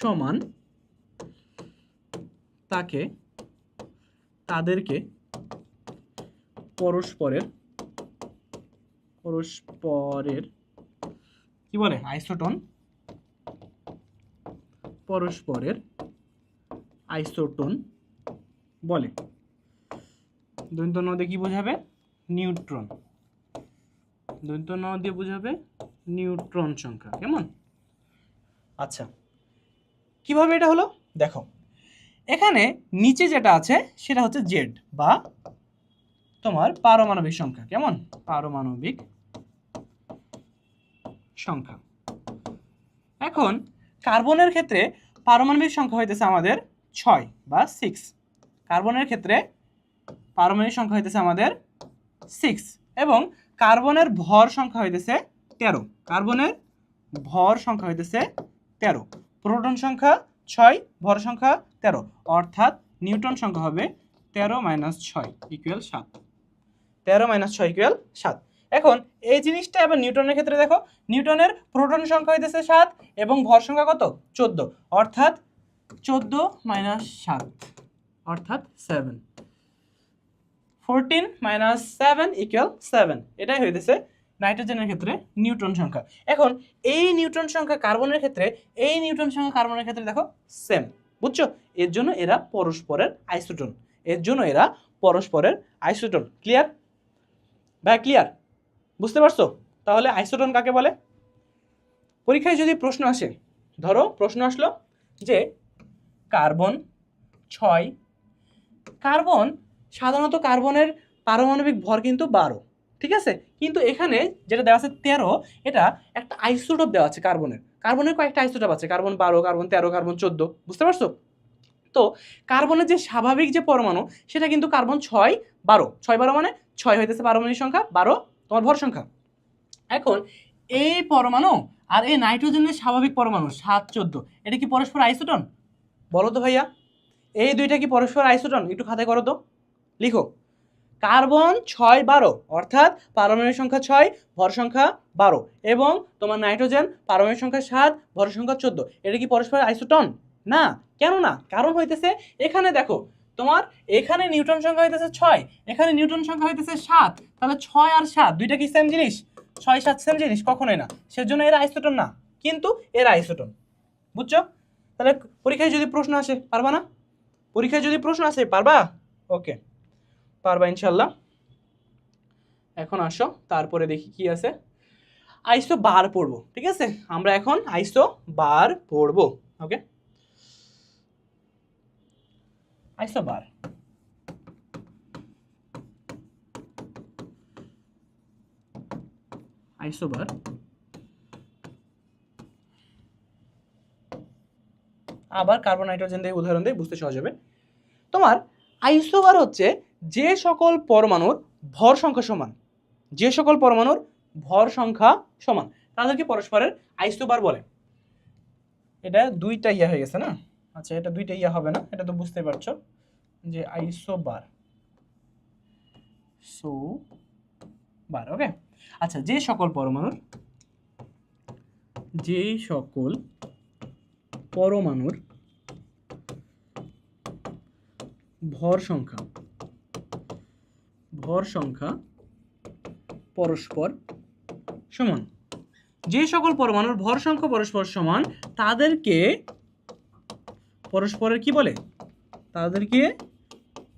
সমান তাদেরকে পরস্পরের কি বলে? আইসোটোন। পরস্পরের আইসোটোন বলে। দৈন্ত ন দিয়ে কি বোঝাবে? নিউট্রন। দৈন্ত ন দিয়ে বোঝাবে নিউট্রন সংখ্যা। কেমন? আচ্ছা, কিভাবে এটা হলো দেখো, এখানে নিচে যেটা আছে সেটা হচ্ছে জেড বা তোমার পারমাণবিক সংখ্যা। কেমন? পারমাণবিক সংখ্যা। এখন কার্বনের ক্ষেত্রে পারমাণবিক সংখ্যা হইতেছে আমাদের 6 বা 6। কার্বনের ক্ষেত্রে পারমাণবিক সংখ্যা হইতেছে আমাদের 6 এবং কার্বনের ভর সংখ্যা হইতেছে 13। কার্বনের ভর সংখ্যা হইতেছে 13, প্রোটন সংখ্যা 6, ভর সংখ্যা 13, অর্থাৎ নিউট্রন সংখ্যা হবে 13 - 6 = 7। 13 - 6 = 7। এখন এই জিনিসটা আবার নিউটনের ক্ষেত্রে দেখো, নিউটনের প্রোটন সংখ্যা হইতেছে 7 এবং ভর সংখ্যা কত? 14, অর্থাৎ 14 - 7 অর্থাৎ 7। 14 - 7 = 7। এটাই হইতেছে নাইট্রোজেনের ক্ষেত্রে নিউট্রন সংখ্যা। এখন এই নিউট্রন সংখ্যা কার্বনের ক্ষেত্রে, দেখো সেম। বুঝছো? এর জন্য এরা পরস্পরের আইসোটোন। ক্লিয়ার ভাই? ক্লিয়ার? বুঝতে পারছো? তাহলে আইসোটোন কাকে বলে? পরীক্ষায় যদি প্রশ্ন আসে ধরো প্রশ্ন আসলো যে কার্বন 6, কার্বন সাধারণত কার্বনের পারমাণবিক ভর কিন্তু 12, ঠিক আছে, কিন্তু এখানে যেটা দেওয়া আছে 13, এটা একটা আইসোটোপ দেওয়া আছে কার্বনের কয়েকটা আইসোটোপ আছে, কার্বন 12, কার্বন 13, কার্বন 14, বুঝতে পারছো? তো কার্বনের যে স্বাভাবিক যে পরমাণু সেটা কিন্তু কার্বন 6, 12, 6, 12 মানে 6 হইতেছে পারমাণবিক সংখ্যা, 12 তোমার ভর সংখ্যা। এখন এই পরমাণু আর এই নাইট্রোজেনের স্বাভাবিক পরমাণু 7, 14, এটা কি পরস্পর আইসোটন? বলো তো ভাইয়া, এই দুইটা কি পরস্পর আইসোটন? একটু খাতায় করো তো, লিখো। কার্বন 6, 12 অর্থাৎ পারমাণবিক সংখ্যা 6, ভর সংখ্যা 12, এবং তোমার নাইট্রোজেন পারমাণবিক সংখ্যা 7, ভর সংখ্যা 14, এটা কি পরস্পর আইসোটন? না। কেন না? কারণ হইতেছে এখানে দেখো তোমার এখানে নিউটন সংখ্যা হইতেছে 6, এখানে নিউটন সংখ্যা হইতেছে 7, তাহলে 6 আর 7 দুইটা কি সেম জিনিস? 6, 7 সেম জিনিস? কখনোই না, সেজন্য এরা আইসোটন না, কিন্তু এরা আইসোটন। বুঝছো? তাহলে পরীক্ষায় যদি প্রশ্ন আসে পারবা না? পরীক্ষায় যদি প্রশ্ন আসে পারবা? ওকে, পারবা ইনশাল্লাহ। এখন আসো তারপরে দেখি কি আছে। আইসো বার পড়বো, ঠিক আছে, আমরা এখন আইসো বার পড়বো। ওকে, আইসো বার। আইসো বার আবার কার্বন নাইট্রোজেন দিয়ে উদাহরণ দিয়ে বুঝতে সহজ হবে। তোমার আইসোবার হচ্ছে যে সকল পরমাণুর ভর সংখ্যা সমান, যে সকল পরমাণুর ভর সংখ্যা সমান তাদেরকে পরস্পরের আইসোবার বলে। এটা দুইটা ইয়া হয়ে গেছে না? আচ্ছা, এটা দুইটা ইয়া হবে না, এটা তো বুঝতে পারছো যে আইসোবার, সো বার। ওকে, আচ্ছা, যে সকল পরমাণুর ভর সংখ্যা পরস্পর সমান, যে সকল পরমাণুর ভর সংখ্যা পরস্পর সমান তাদেরকে পরস্পরের কি বলে? তাদেরকে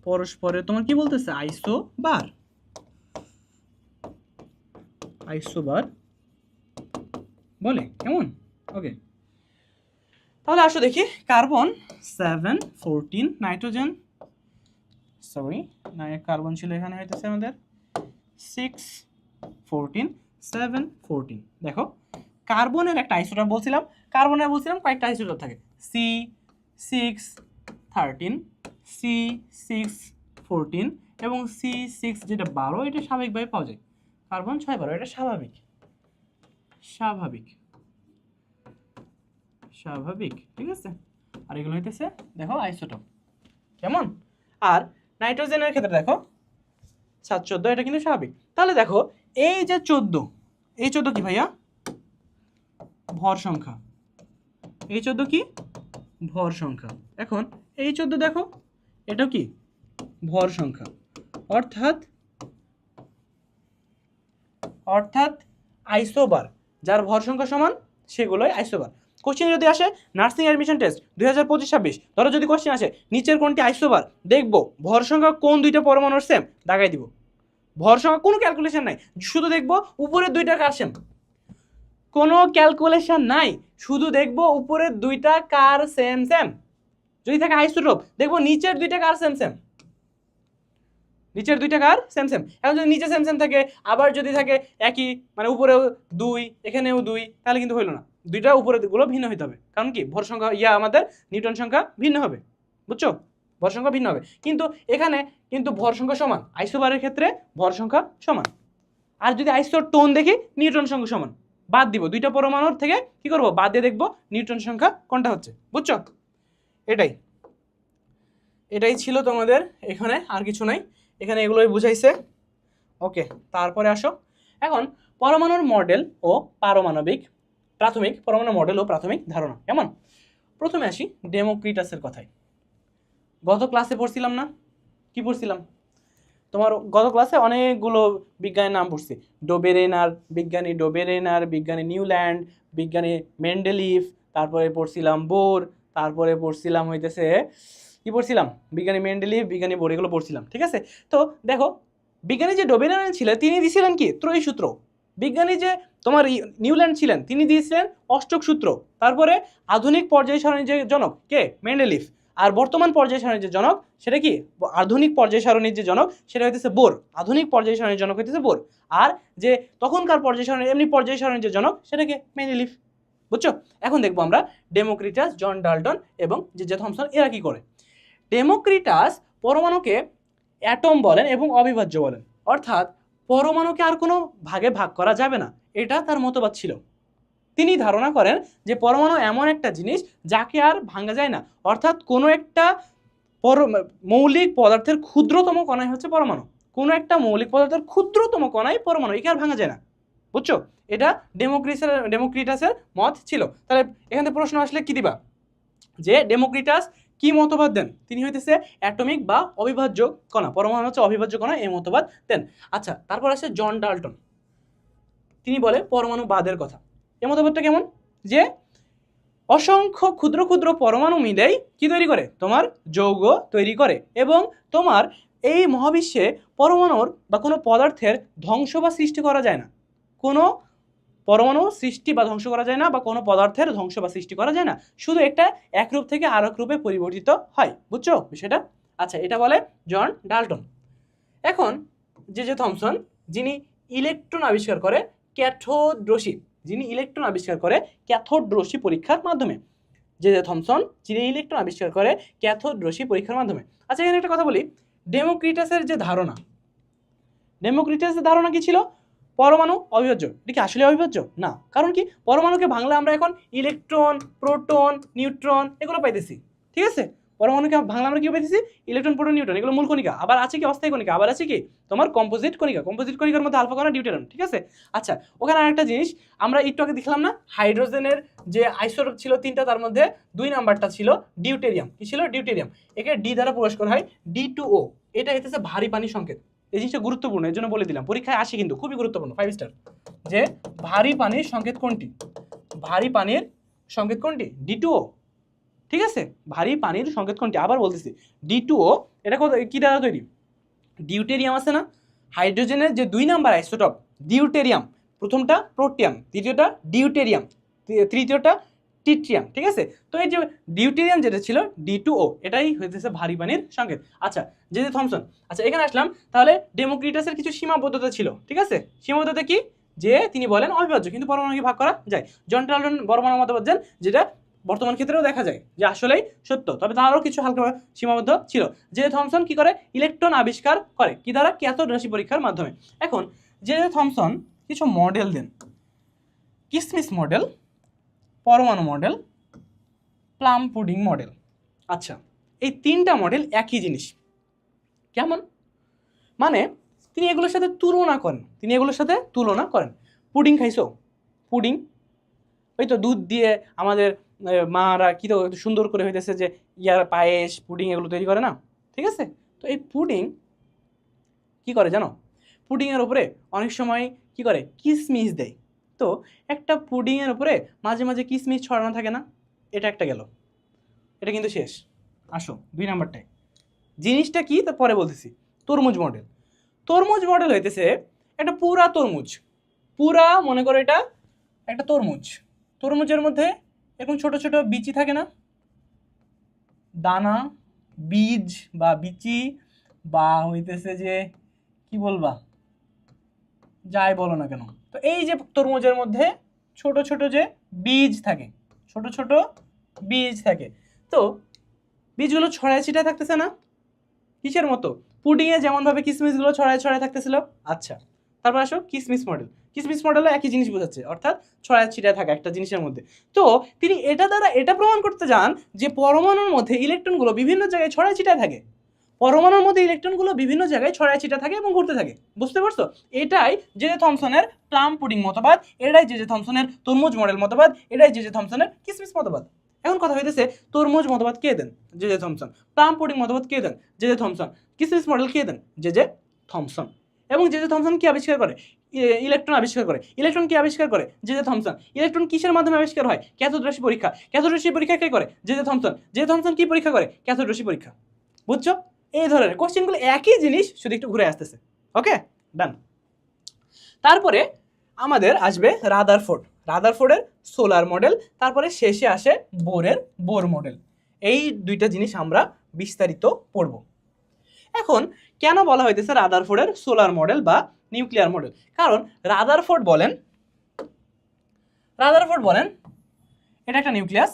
পরস্পরের তোমার কি বলতেছে? আইসোবার বলে। কেমন? ওকে, তাহলে আসো দেখি। কার্বন 7, 14, নাইট্রোজেন কার্বন ছিল এখানে হইতেছে আমাদের 6, 14, 7, 14। দেখো কার্বনের একটা আইসোটোপ বলছিলাম, কয়েকটা আইসোটোপ থাকে, C6, 13, C6, 14 এবং C6 যেটা 12, এটা স্বাভাবিকভাবে পাওয়া যায়। কার্বন 6, 12 এটা স্বাভাবিক, ঠিক আছে। আর এগুলো হইতেছে দেখো আইসোটোপ। কেমন? আর নাইট্রোজেনের ক্ষেত্রে দেখো 7, 14, এটা কিন্তু স্বাভাবিক। তাহলে দেখো এই যে 14, এই 14 কি ভাইয়া? ভর সংখ্যা। এই 14 কি? ভর সংখ্যা। এখন এই 14 দেখো, এটাও কি? ভর সংখ্যা। অর্থাৎ আইসোবার, যার ভর সংখ্যা সমান সেগুলোই আইসোবার। কোশ্চেন যদি আসে নার্সিং অ্যাডমিশন টেস্ট 2025-26, ধরো যদি কোশ্চেন আসে নিচের কোনটি আইসোবার, দেখবো ভর সংখ্যা কোন দুইটা পরমাণুর সেম, দাগাই দিব। ভর সংখ্যা কোনো ক্যালকুলেশন নাই, শুধু দেখবো উপরের দুইটা কার সেম, কোনো ক্যালকুলেশন নাই, শুধু দেখবো উপরের দুইটা কার সেম। যদি থাকে আইসোটোপ দেখবো নিচের দুইটা কার সেম। এখন যদি নিচে সেম থাকে, আবার যদি থাকে একই, মানে উপরেও 2 এখানেও 2, তাহলে কিন্তু হইলো না, দুইটা উপরের গুলো ভিন্ন হইতে হবে। কারণ কি? ভর সংখ্যা আমাদের নিউটন সংখ্যা ভিন্ন হবে, বুঝছো? ভর সংখ্যা ভিন্ন হবে, কিন্তু এখানে কিন্তু ভর সংখ্যা সমান। আইসোবারের ক্ষেত্রে ভর সংখ্যা সমান। আর যদি আইসোটোন দেখি নিউটন সংখ্যা সমান, বাদ দিব দুইটা পরমাণুর থেকে, কি করব? বাদ দিয়ে দেখবো নিউটন সংখ্যা কোনটা হচ্ছে, বুঝছো? এটাই ছিল তোমাদের এখানে, আর কিছু নাই এখানে, এগুলোই বুঝাইছে। ওকে, তারপরে আসো এখন পরমাণুর মডেল ও প্রাথমিক ধারণা। কেমন? প্রথমে আসি ডেমোক্রিটাসের কথায়। গত ক্লাসে পড়ছিলাম না? কি পড়ছিলাম? তোমার গত ক্লাসে অনেকগুলো বিজ্ঞানীর নাম পড়ছি। বিজ্ঞানী নিউল্যান্ড, বিজ্ঞানী মেন্ডেলিভ, তারপরে পড়ছিলাম বোর, তারপরে পড়ছিলাম হইতেছে কি পড়ছিলাম? বিজ্ঞানী মেন্ডেলিভ, বিজ্ঞানী বোর, এগুলো পড়ছিলাম, ঠিক আছে। তো দেখো বিজ্ঞানী যে ডোবেরেনার ছিলেন তিনি দিছিলেন কি? ত্রয়ী সূত্র। বিজ্ঞানী যে তোমার নিউল্যান্ড ছিলেন, তিনি দিয়েছিলেন অষ্টক সূত্র। তারপরে আধুনিক পর্যায় সারণীর যে জনক কে, মেন্ডেলিফ। আর বর্তমান পর্যায় সারণীর যে জনক সেটা কি, আধুনিক পর্যায় সারণীর যে জনক সেটা হইতেছে বোর। আধুনিক পর্যায় সারণীর জনক হইতেছে বোর। আর যে তখনকার পর্যায় সারণী, এমনি পর্যায় সারণীর যে জনক সেটাকে মেন্ডেলিফ। বুঝছো? এখন দেখবো আমরা ডেমোক্রিটাস, জন ডাল্টন এবং জে থমসন এরা কি করে। ডেমোক্রিটাস পরমাণুকে অ্যাটম বলেন এবং অবিভাজ্য বলেন, অর্থাৎ পরমাণুকে আর কোনো ভাগে ভাগ করা যাবে না, এটা তার মতবাদ ছিল। তিনি ধারণা করেন যে পরমাণু এমন একটা জিনিস যাকে আর ভাঙা যায় না, অর্থাৎ কোনো একটা মৌলিক পদার্থের ক্ষুদ্রতম কণাই হচ্ছে পরমাণু। কোনো একটা মৌলিক পদার্থের ক্ষুদ্রতম কণাই পরমাণু, একে আর ভাঙা যায় না। বুঝছো? এটা ডেমোক্রিটাসের মত ছিল। তাহলে এখান থেকে প্রশ্ন আসলে কি দিবা, যে ডেমোক্রিটাস কি মতবাদ দেন? তিনি হইতেছে অ্যাটমিক বা অবিভাজ্য কণা, পরমাণু হচ্ছে অবিভাজ্য কণা, এই মতবাদ দেন। আচ্ছা, তারপর আসে জন ডাল্টন, তিনি বলে পরমাণুবাদের কথা। এই মতবাদটা কেমন, যে অসংখ্য ক্ষুদ্র ক্ষুদ্র পরমাণু মিলেই কি তৈরি করে, তোমার যৌগ তৈরি করে, এবং তোমার এই মহাবিশ্বে পরমাণুর বা কোনো পদার্থের ধ্বংস বা সৃষ্টি করা যায় না। কোনো পরমাণু সৃষ্টি বা ধ্বংস করা যায় না, বা কোনো পদার্থের ধ্বংস বা সৃষ্টি করা যায় না, শুধু একটা এক রূপ থেকে আর এক রূপে পরিবর্তিত হয়। বুঝছো বিষয়টা? আচ্ছা, এটা বলে জন ডাল্টন। এখন জে থমসন, যিনি ইলেকট্রন আবিষ্কার করে ক্যাথোড রশ্মি, যিনি ইলেকট্রন আবিষ্কার করে ক্যাথোড রশ্মি পরীক্ষার মাধ্যমে, জে থমসন যিনি ইলেকট্রন আবিষ্কার করে ক্যাথোড রশ্মি পরীক্ষার মাধ্যমে। আচ্ছা, এখানে একটা কথা বলি, ডেমোক্রিটাসের যে ধারণা, ডেমোক্রিটাসের ধারণা কি ছিল, পরমাণু অবিভাজ্য। এটা কি আসলে অবিভাজ্য না? কারণ কি, পরমাণুকে ভাঙলে আমরা এখন ইলেকট্রন, প্রোটন, নিউট্রন এগুলো পাইতেছি। ঠিক আছে, পরমাণুকে ভাঙলে আমরা কি পাইতেছি, ইলেকট্রন, প্রোটন, নিউট্রন, এগুলো মূল কণিকা। আবার আছে কি অস্থায়ী কণিকা, আবার আছে কি তোমার কম্পোজিট কণিকা। কম্পোজিট কণিকার মধ্যে আলফা কণা, ডিউটেরিয়াম। ঠিক আছে। আচ্ছা, ওখানে আরেকটা জিনিস আমরা একটু আগে দেখলাম না, হাইড্রোজেনের যে আইসোটোপ ছিল তিনটা, তার মধ্যে 2 নাম্বারটা ছিল ডিউটেরিয়াম। কি ছিল? ডিউটেরিয়াম। একে ডি দ্বারা প্রকাশ করা হয়, D2O। এটা হইতেছে ভারী পানির সংকেত। এই জিনিসটা গুরুত্বপূর্ণ, এর জন্য বলে দিলাম, পরীক্ষায় আসে কিন্তু, খুবই গুরুত্বপূর্ণ, 5 স্টার। যে ভারী পানির সংকেত কোনটি, ভারী পানির সংকেত কোনটি, D2O। ঠিক আছে, ভারী পানির সংকেত কোনটি, আবার বলতেছি D2O। এটা কি দ্বারা তৈরি, ডিউটেরিয়াম আছে না, হাইড্রোজেনের যে 2 নাম্বার আইসোটোপ ডিউটেরিয়াম, প্রথমটা প্রোটিয়াম, দ্বিতীয়টা ডিউটেরিয়াম, তৃতীয়টা ট্রিটিয়াম। ঠিক আছে, তো এই যে ডিউটেরিয়াম যেটা ছিল D2O, এটাই হইতেছে ভারী পানির সংকেত। আচ্ছা, জে থমসন, আচ্ছা এখানে আসলাম, তাহলে ডেমোক্রিটাসের কিছু সীমাবদ্ধতা ছিল। ঠিক আছে, সীমাবদ্ধতা কি, যে তিনি বলেন অবিভাজ্য, কিন্তু পরমাণুকে ভাগ করা যায়। জন ডাল্টন পরমাণু মতবাদ দেন, যেটা বর্তমান ক্ষেত্রেও দেখা যায় যে আসলেই সত্য, তবে তারও কিছু হালকা সীমাবদ্ধ ছিল। জে থমসন কি করে, ইলেকট্রন আবিষ্কার করে কি দ্বারা, ক্যাথোড রাশি পরীক্ষার মাধ্যমে। এখন জে থমসন কিছু মডেল দেন, কিসমিস মডেল, পরমাণু মডেল, প্লাম পুডিং মডেল। আচ্ছা, এই 3টা মডেল একই জিনিস। কেমন মানে, তিনি এগুলোর সাথে তুলনা করেন, পুডিং খাইছো, পুডিং, ওই তো দুধ দিয়ে আমাদের মারা কি তো সুন্দর করে হইতেছে যে পায়েস, পুডিং এগুলো তৈরি করে না। ঠিক আছে, তো এই পুডিং কি করে জানো, পুডিংয়ের উপরে অনেক সময় কি করে, কিসমিস দেয়। তো একটা পুডিংয়ের উপরে মাঝে মাঝে কিসমিস ছড়ানো থাকে না, এটা একটা গেল, এটা কিন্তু শেষ। আসো 2 নাম্বারটায়, জিনিসটা কি তা পরে বলতেছি। তরমুজ মডেল, তরমুজ মডেল হইতেছে একটা পুরা তরমুজ, পুরা মনে করো এটা একটা তরমুজ, তরমুজের মধ্যে এরকম ছোট ছোট বিচি থাকে না, দানা, বীজ বা বিচি, বা হইতেছে যে কি বলবা, যাই বলো না কেন। তো এই যে তরমুজের মধ্যে ছোট ছোট যে বীজ থাকে, ছোট ছোট বীজ থাকে, তো বীজগুলো ছড়ায় ছিটায় থাকতেছে না, কিসের মতো, পুডিংয়ে যেমনভাবে কিসমিসগুলো ছড়ায় ছড়ায় থাকতেছিল। আচ্ছা, তারপর আসো কিসমিস মডেল, কিসমিস মডেলও একই জিনিস বোঝাচ্ছে, অর্থাৎ ছড়ায় ছিটায় থাকা একটা জিনিসের মধ্যে। তো তিনি এটা দ্বারা এটা প্রমাণ করতে যান যে পরমাণুর মধ্যে ইলেকট্রনগুলো বিভিন্ন জায়গায় ছড়ায় ছিটায় থাকে, পরমাণুর মধ্যে ইলেকট্রনগুলো বিভিন্ন জায়গায় ছড়ায় ছিটায় থাকে এবং ঘুরতে থাকে। বুঝতে পারছো? এটাই জে থমসনের প্লাম পুডিং মতবাদ, এটাই জে থমসনের তরমুজ মডেল মতবাদ, এটাই জে থমসনের কিসমিস মতবাদ। এখন কথা হইতেছে, তরমুজ মতবাদ কে দেন, জে থমসন। প্লাম পুডিং মতবাদ কে দেন, জে থমসন। কিসমিস মডেল কে দেন, জে থমসন। এবং জে থমসন কি আবিষ্কার করে, ইলেকট্রন আবিষ্কার করে। ইলেকট্রন কি আবিষ্কার করে, জে থমসন। ইলেকট্রন কিসের মাধ্যমে আবিষ্কার হয়, ক্যাথোড রাশি পরীক্ষা। ক্যাথোড রাশি পরীক্ষা কে করে, জে থমসন। জে থমসন কি পরীক্ষা করে, ক্যাথোড রাশি পরীক্ষা। বুঝছো? এই ধরনের কোশ্চেনগুলো একই জিনিস, শুধু একটু ঘুরে আসতেছে। ওকে, ডান। তারপরে আমাদের আসবে রাদারফোর্ডের সোলার মডেল, তারপরে শেষে আসে বোর মডেল। এই দুইটা জিনিস আমরা বিস্তারিত পড়ব। এখন কেন বলা হইতেছে রাদারফোর্ডের সোলার মডেল বা নিউক্লিয়ার মডেল? কারণ রাদারফোর্ড বলেন এটা একটা নিউক্লিয়াস,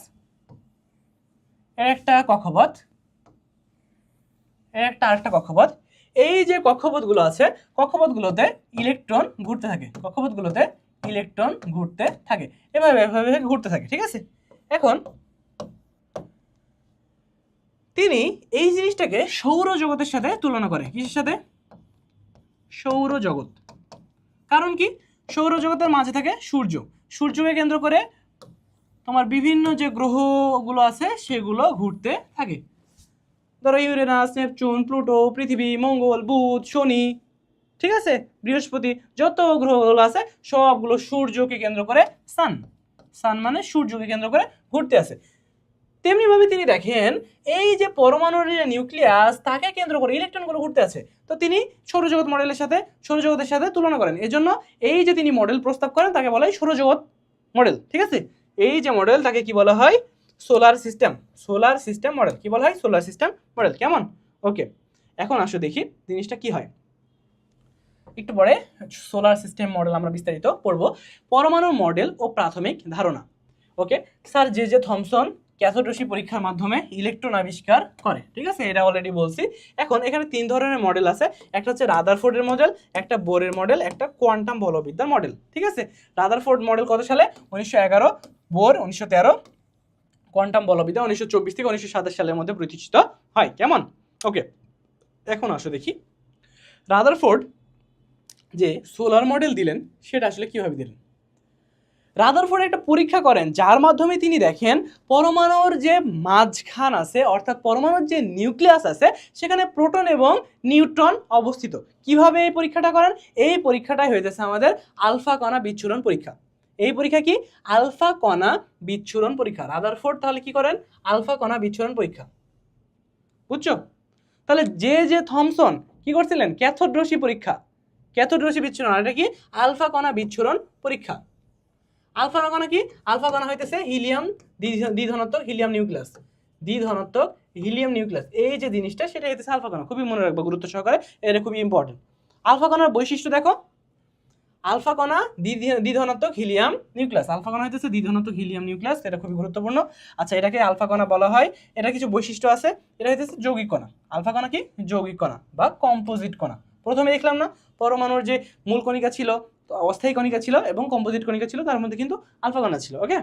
এর একটা কক্ষপথ, এর একটা আরেকটা কক্ষপথ। এই যে কক্ষপথগুলো আছে, কক্ষপথগুলোতে ইলেকট্রন ঘুরতে থাকে, এভাবে এভাবে ঘুরতে থাকে, ঠিক আছে? এখন তিনি এই জিনিসটাকে সৌরজগতের সাথে তুলনা করে। কিসের সাথে? সৌরজগৎ। কারণ কি? সৌরজগতের মাঝে থাকে সূর্যকে কেন্দ্র করে তোমার বিভিন্ন যে গ্রহগুলো আছে সেগুলো ঘুরতে থাকে। ধরো ইউরেনাস, নেপচুন, প্লুটো, পৃথিবী, মঙ্গল, বুধ, শনি, ঠিক আছে, বৃহস্পতি, যত গ্রহগুলো আছে সবগুলো সূর্যকে কেন্দ্র করে সান মানে সূর্যকে কেন্দ্র করে ঘুরতে আছে। তেমনিভাবে তিনি দেখেন এই যে পরমাণুর যে নিউক্লিয়াস তাকে কেন্দ্র করে ইলেকট্রনগুলো ঘুরতে আছে, তো তিনি সৌরজগতের সাথে তুলনা করেন। এজন্য এই যে তিনি মডেল প্রস্তাব করেন তাকে বলা হয় সৌরজগৎ মডেল, ঠিক আছে? এই যে মডেল তাকে কি বলা হয়? Solar system model. কি বলা হয়? Solar system model. কেমন? ওকে, এখন আসো দেখি জিনিসটা কি হয়। একটু পরে সোলার সিস্টেম মডেল আমরা বিস্তারিত পড়ব। পরমাণুর মডেল ও প্রাথমিক ধারণা। ওকে, স্যার জে থমসন ক্যাথোড রশ্মি পরীক্ষার মাধ্যমে ইলেকট্রন আবিষ্কার করে, ঠিক আছে? এটা অলরেডি বলছি। এখন এখানে 3 ধরনের মডেল আছে, একটা হচ্ছে রাদারফোর্ডের মডেল, একটা বোরের মডেল, একটা কোয়ান্টাম বলবিদ্যার মডেল, ঠিক আছে? রাদারফোর্ড মডেল কত সালে? 1911, বোর 1913, কোয়ান্টাম বলবিদ্যা 1924 থেকে 1927 সালের মধ্যে প্রতিষ্ঠিত হয়। কেমন? ওকে, এখন আসো দেখি রাদারফোর্ড যে সোলার মডেল দিলেন সেটা আসলে কিভাবে দিলেন। রাদারফোর্ড একটা পরীক্ষা করেন যার মাধ্যমে তিনি দেখেন পরমাণুর যে মাঝখান আছে, অর্থাৎ পরমাণুর যে নিউক্লিয়াস আছে সেখানে প্রোটন এবং নিউট্রন অবস্থিত। কিভাবে এই পরীক্ষাটা করেন? এই পরীক্ষাটাই হইতেছে আমাদের আলফা কণা বিচ্ছুরণ পরীক্ষা। এই পরীক্ষা কি? আলফা কণা বিচ্ছুরণ পরীক্ষা। রাদারফোর্ড তাহলে কি করেন? আলফা কণা বিচ্ছুরণ পরীক্ষা, বুঝছো? তাহলে জে থমসন কি করছিলেন? ক্যাথোড রশ্মি পরীক্ষা, ক্যাথোড রশ্মি বিচ্ছুরণ। আর এটা কি? আলফা কণা বিচ্ছুরণ পরীক্ষা। আলফা কণা কি? আলফা কণা হইতেছে হিলিয়াম দ্বিধনাত্মক হিলিয়াম নিউক্লিয়াস, এই যে জিনিসটা সেটা হইতেছে আলফা কণা। খুবই মনে রাখবো গুরুত্ব সহকারে, এটা খুবই ইম্পর্টেন্ট। আলফা কণার বৈশিষ্ট্য দেখো, আলফা কণা দ্বিধনাত্মক হিলিয়াম নিউক্লিয়াস। আলফা কণা হইতেছে দ্বিধনাত্মক হিলিয়াম নিউক্লিয়াস, এটা খুবই গুরুত্বপূর্ণ। আচ্ছা, এটাকে আলফা কণা বলা হয়। এটা কিছু বৈশিষ্ট্য আছে, এটা হইতেছে যৌগিক কণা। আলফা কণা কি? যৌগিক কণা বা কম্পোজিট কণা। প্রথমে দেখলাম না পরমাণুর যে মূল কণিকা ছিল, অস্থায়ী কণিকা ছিল এবং কম্পোজিট কণিকা ছিল, তার মধ্যে কিন্তু আলফা কণা ছিল। ওকে,